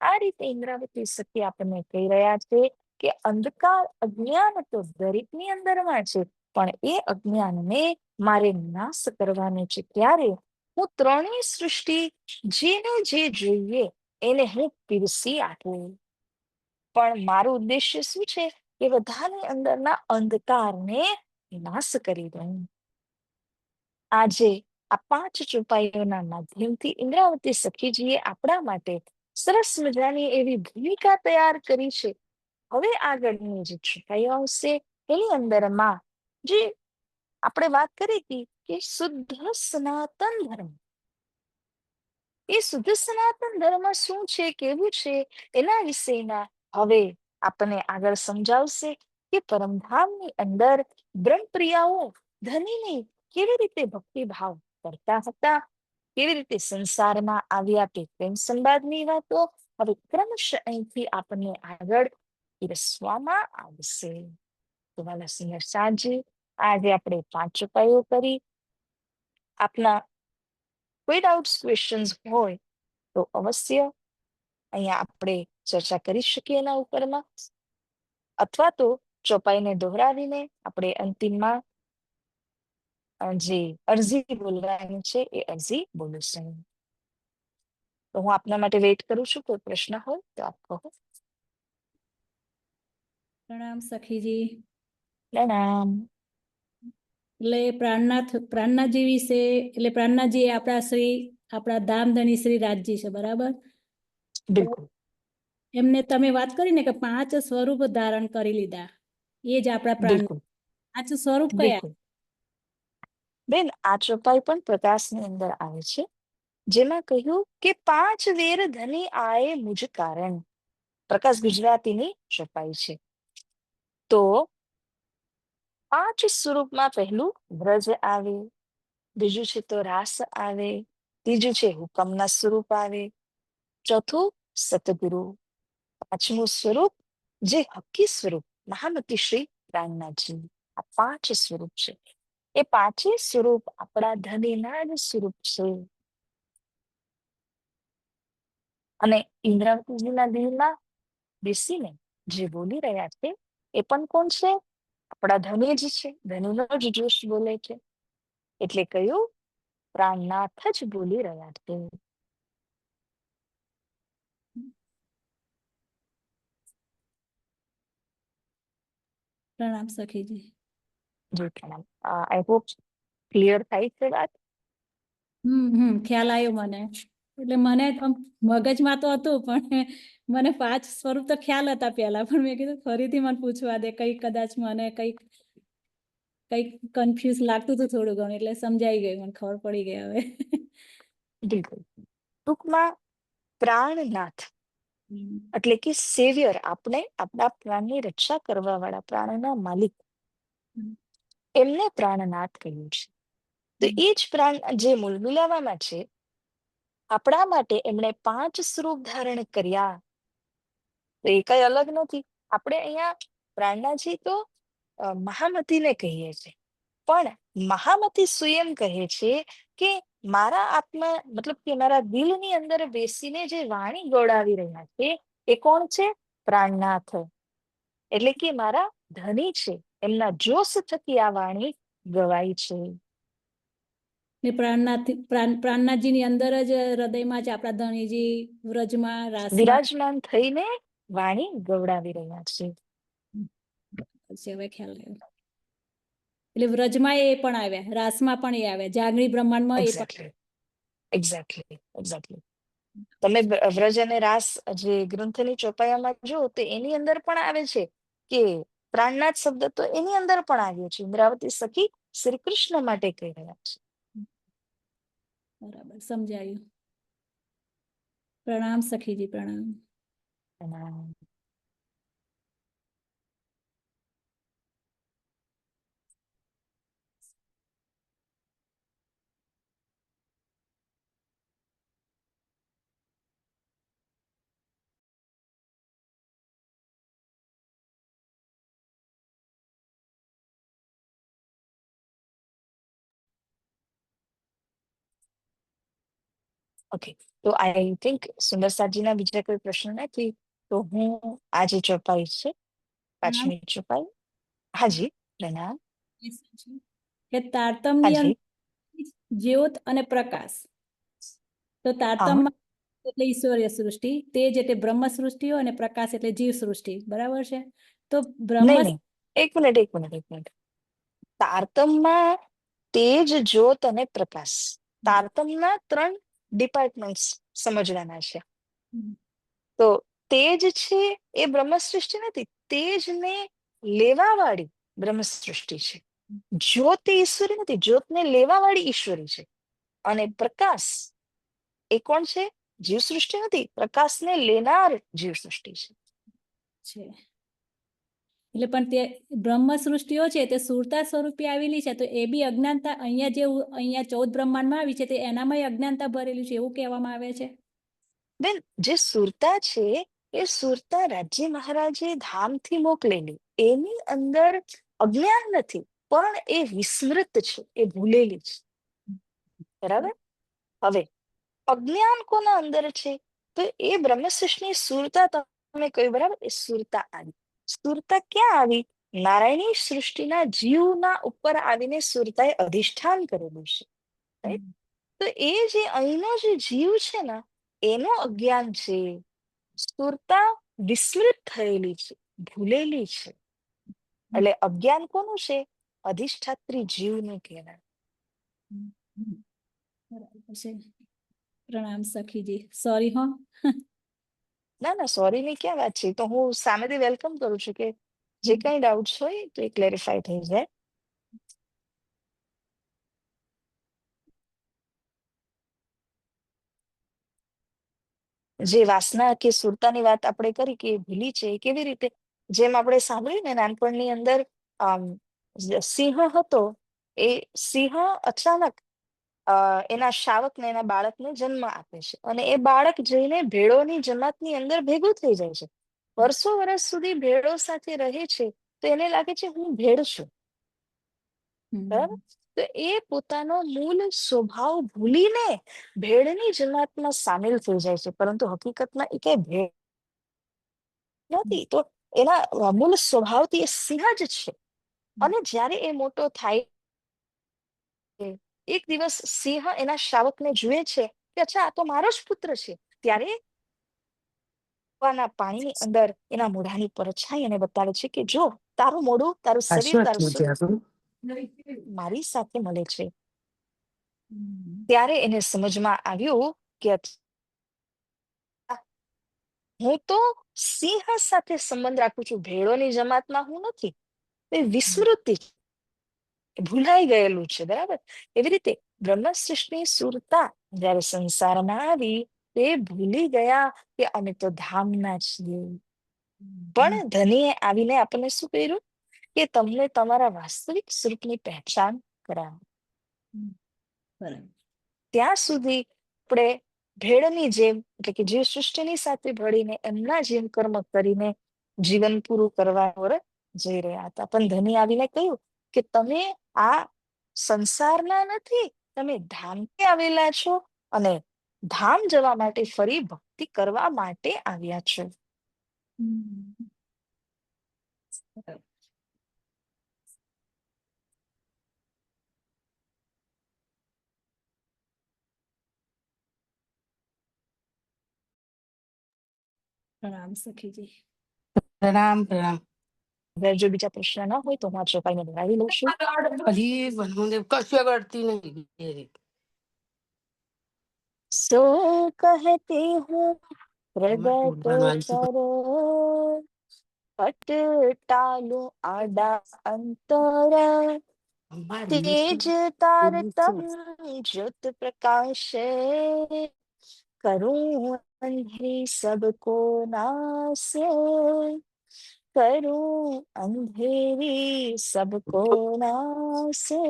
આ રીતે ઇન્દ્રાવતી સખી આપણને કહી રહ્યા છે કે અંધકાર, અજ્ઞાન તો દરેકની અંદરમાં છે, પણ એ અજ્ઞાનને મારે નાશ કરવાનું છે. ત્યારે હું ત્રણેય સૃષ્ટિ જેને જે જોઈએ એને હું પીરસી આપું. પણ મારું ઉદ્દેશ્ય શું છે? કે બધાની અંદરના અંધકારને નાશ કરી દઉં. આજે આ 5 ચોપાઈઓના માધ્યમથી ઇન્દ્રાવતી સખીજીએ આપણા માટે સરસ મજાની એવી ભૂમિકા તૈયાર કરી છે. હવે આગળની જે ચોપાઈઓ આવશે એની અંદરમાં જે આપણે વાત કરી હતી કે શુદ્ધ સનાતન ધર્મ, એ શુદ્ધ સનાતન ધર્મ શું છે, કેવું છે, એના વિશેના હવે આપણને આગળ સમજાવશે કે પરમધામની અંદર બ્રહ્મપ્રિયાઓ ધનીને કેવી રીતે ભક્તિભાવ કરતા હતા, કેવી રીતે સંસારમાં આવ્યા તે પ્રેમ સંવાદની વાતો હવે ક્રમશઃ અહીંથી આપણને આગળ પીરસવામાં આવશે. તો વાલા સિંહ સાંજે આજે આપણે 5 ઉપાયો કરી. આપના કોઈ ડાઉટ્સ, ક્વેશ્ચન્સ હોય તો અવશ્ય અહીંયા આપણે ચર્ચા કરી શકીએ એના ઉપરમાં, અથવા તો ચોપાઈને દોહરાવીને આપણે અંતિમમાં જે અરજી બોલવાની છે એ અરજી બોલીશું. તો હું આપના માટે વેઇટ કરું છું. કોઈ પ્રશ્ન હોય તો આપ કહો. પ્રણામ સખીજી. પ્રણામ. એટલે પ્રાણનાથજી વિશે, એટલે પ્રાણનાથજી આપણા ધામધણી શ્રી રાજજી છે, બરાબર? બિલકુલ. એમને તમે વાત કરી ને કે 5 સ્વરૂપ ધારણ કરી લીધા, એ જ આપણા પ્રાણ. બિલકુલ. 5 સ્વરૂપ કયા? બિલકુલ બેન, આ ચોપાઈ પણ પ્રકાશની અંદર આવે છે, જેમાં કહ્યું કે 5 વેર ધની આએ મુજ કારણ. પ્રકાશ ગુજરાતીની ચોપાઈ છે. તો 5 સ્વરૂપમાં પહેલું વ્રજ આવે, બીજું છે તો રાસ આવે, ત્રીજું છે હુકમના સ્વરૂપ આવે, ચોથું સતગુરુ, પાંચમું સ્વરૂપ જે હક્કી સ્વરૂપ મહામતી શ્રી પ્રાણનાથજી. આ 5 સ્વરૂપ છે. એ 5 સ્વરૂપ આપણા ધણીના જ સ્વરૂપ છે. અને ઇન્દ્રાવતીજીના દિલમાં બેસીને જે બોલી રહ્યા છે એ પણ કોણ છે? આપણા ધણી જ છે. ધણીનો જ જોશ બોલે છે. એટલે કયું? પ્રાણનાથ જ બોલી રહ્યા છે. પ્રણામ સખીજી. જી પ્રણામ. આઈ હોપ ક્લિયર થાય છે વાત? ખ્યાલ આવ્યો મને. એટલે મને આમ મગજમાં તો હતું પણ મને 5 સ્વરૂપ તો ખ્યાલ હતા પહેલા, પણ મેં કીધું ફરીથી મને પૂછવા દે, કંઈક કદાચ મને કંઈક કન્ફ્યુઝ લાગતું હતું થોડું ઘણું, એટલે સમજાઈ ગયું, મને ખબર પડી ગઈ હવે. બિલકુલ. ટૂંકમાં પ્રાણનાથ હમ. એટલે કે સેવિયર, આપણે આપણા પ્રાણની રક્ષા કરવા વાળા, પ્રાણના માલિક, હમ. એમને પ્રાણનાથ કહ્યું છે. તો હમ. એ જ પ્રાણ જે મૂલમિલાવામાં છે, આપણા માટે એમણે 5 સ્વરૂપ ધારણ કર્યા. તો એ કઈ અલગ નથી. આપણે અહીંયા પ્રાણનાથજી તો મહામતીને કહીએ છીએ, પણ મહામતી સ્વયં કહે છે કે મારા આત્મા મતલબ કે મારા દિલની અંદર બેસીને જે વાણી ગોળાવી રહ્યા છે એ કોણ છે? પ્રાણનાથ. એટલે કે મારા ધણી છે, એમના જોશ થકી આ વાણી ગવાય છે. ને પ્રાણનાથજીની અંદર જ હૃદયમાં જ આપણા ધણીજી વ્રજમાં રાસમાં વિરાજમાન થઈને વાણી ગવડાવી રહ્યા છે. હવે ખ્યાલ આવ્યો. એટલે વ્રજમાં એ પણ આવ્યા, રાસમાં પણ એ આવ્યા, જાગણી બ્રહ્માંડમાં એ પણ. Exactly, exactly. તમે વ્રજ અને રાસ જે ગ્રંથની ચોપાયામાં જો તો એની અંદર પણ આવે છે કે પ્રાણનાથ શબ્દ તો એની અંદર પણ આવ્યો છે. ઇન્દ્રાવતી સખી શ્રી કૃષ્ણ માટે કહી રહ્યા છે. બરાબર સમજાયું. પ્રણામ સખીજી, પ્રણામ. અને ઓકે, તો આઈ થિંક સુંદર સાજીના બીજા કોઈ પ્રશ્ન નથી. તો હું આ જે ચોપાઈ છે, પ્રણામ. 5મી ચોપાઈ. હાજી, પ્રણામ. કે તારતમ્યની હાજી. અંદર જ્યોત અને પ્રકાશ. તો હા. તારતમ્ય એટલે ઈશ્વરીય સૃષ્ટિ, તેજ એટલે બ્રહ્મ સૃષ્ટિ અને પ્રકાશ એટલે જીવ સૃષ્ટિ, બરાબર છે? તો બ્રહ્મ નહીં નહીં, એક મિનિટ. તારતમમાં તેજ, જ્યોત અને પ્રકાશ, તારતમના 3 ડિપાર્ટમેન્ટ સમજવાના છે. તો તેજ છે એ બ્રહ્મ સૃષ્ટિ નથી, તેજને લેવા વાળી બ્રહ્મ સૃષ્ટિ છે. જ્યોત એ ઈશ્વરી નથી, જ્યોતને લેવા વાળી ઈશ્વરી છે. અને પ્રકાશ એ કોણ છે? જીવ સૃષ્ટિ નથી, પ્રકાશને લેનાર જીવ સૃષ્ટિ છે. છે. એટલે પણ તે બ્રહ્મ સૃષ્ટિઓ છે તે સુરતા સ્વરૂપે આવેલી છે, તો એ બી અજ્ઞાનતા અહીંયા જે અહીંયા 14 બ્રહ્માંડમાં આવી છે તે એનામાં અજ્ઞાનતા ભરેલું છે એવું કહેવામાં આવે છે. બેન, જે સુરતા છે એ સુરતા રાજ્ય મહારાજે ધામથી મોકલેલી, એની અંદર અજ્ઞાન નથી, પણ એ વિસ્મૃત છે, એ ભૂલેલી છે. બરાબર? હવે અજ્ઞાન કોના અંદર છે? તો એ બ્રહ્મસૃષ્ટિની સુરતા તમે કહ્યું બરાબર, એ સુરતા આવી. સુરતા ક્યાં આવી? નારાયણી સૃષ્ટિના જીવના ઉપર આવીને સુરતાએ અધિષ્ઠાન કરેલું છે. right? તો એ જે અહીંનો જે જીવ છે ને એનું અજ્ઞાન છે. સુરતા વિસ્મૃત થયેલી છે, ભૂલેલી છે. એટલે અજ્ઞાન કોનું છે? અધિષ્ઠાત્રી જીવનું કહેવાય. બરાબર છે. પ્રણામ સખીજી, સોરી હો. ના ના, સોરી ની ક્યાં વાત છે. તો હું સામેથી વેલકમ કરું છું કે જે કઈ ડાઉટ્સ હોય તો એ ક્લેરિફાય થઈ જાય. જે વાસના કે સુરતાની વાત આપણે કરી કે એ ભૂલી છે, એ કેવી રીતે? જેમ આપણે સાંભળ્યું ને નાનપણની અંદર સિંહ હતો, એ સિંહ અચાનક એના શાવકને, એના બાળકને જન્મ આપે છે, અને એ બાળક જઈને ભેડોની જમાતની અંદર ભેગું થઈ જાય છે. વર્ષો વર્ષ સુધી ભેડો સાથે રહે છે, તો એને લાગે છે હું ભેડ છું. બરાબર? તો એ પોતાનો મૂળ સ્વભાવ ભૂલીને ભેડની જમાતમાં સામેલ થઈ જાય છે, પરંતુ હકીકતમાં એ કઈ ભેડ નથી. તો એના મૂળ સ્વભાવથી એ સિંહ જ છે. અને જ્યારે એ મોટો થાય છે, એક દિવસ સિંહ એના શાવકને જુએ છે કે અચ્છા, આ તો મારો જ પુત્ર છે. ત્યારે કૂવાના પાણીની અંદર એના મોઢાની પરછાઈ એને બતાવે છે કે જો, તારું મોઢું, તારું આ શરીર, શું તારું હતું સ્વરૂપ ત્યાં મારી સાથે મળે છે. હમ. ત્યારે એને સમજમાં આવ્યું કે હું તો સિંહ સાથે સંબંધ રાખું છું, ભેડોની જમાતમાં હું નથી. એ વિસ્મૃતિ છે, એ ભૂલાઈ ગયેલું છે. બરાબર. એવી રીતે બ્રહ્મ સૃષ્ટિની સુરતા જયારે સંસારમાં આવી, તે ભૂલી ગયા કે અમે તો ધામના છીએ. પણ ધનીએ આવીને આપણને શું કર્યું કે તમને તમારા વાસ્તવિક સ્વરૂપની પહેચાન કરાવી. બરાબર. ત્યાં સુધી આપણે ભેડની જેમ, એટલે કે જીવ સૃષ્ટિની સાથે ભળીને એમના જેમ કર્મ કરીને જીવન પૂરું કરવા તરફ જઈ રહ્યા હતા. પણ ધની આવીને કહ્યું કે તમે આ સંસારના નથી, તમે ધામથી આવેલા છો અને ધામ જવા માટે ફરી ભક્તિ કરવા માટે આવ્યા છો. હમ. બરાબર. પ્રણામ સખીજી. પ્રણામ પ્રણામ. અગર જો બીજા પ્રશ્ન ન હોય તો હું આ ચોપાઈને ભરાવી લઉં છું. હજી બનવું કશું કરતી નહીં. सो कहती हूँ प्रगट करो, पट टालो आडा अंतरा, तेज तारतम ज्योत प्रकाशे, करूं अंधेरी सबको नासे, करूं अंधेरी सबको नासे.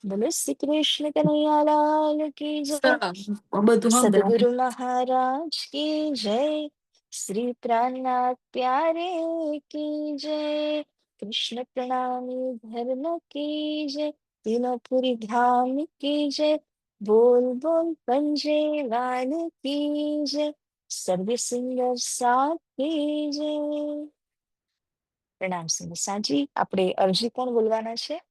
बोलो श्री कृष्ण कन्हैया लाल की जय. सदगुरु महाराज की जय. श्री प्राणनाथ प्यारे की जय. कृष्ण प्रणामी धर्म की जय. तीनों पुरी धाम की जय. बोल बोल पंजे लाल की जय. सर्व सुंदर साथ की जय. પ્રણામ સિંહ સાજી. આપણે અરજી પણ બોલવાના છે.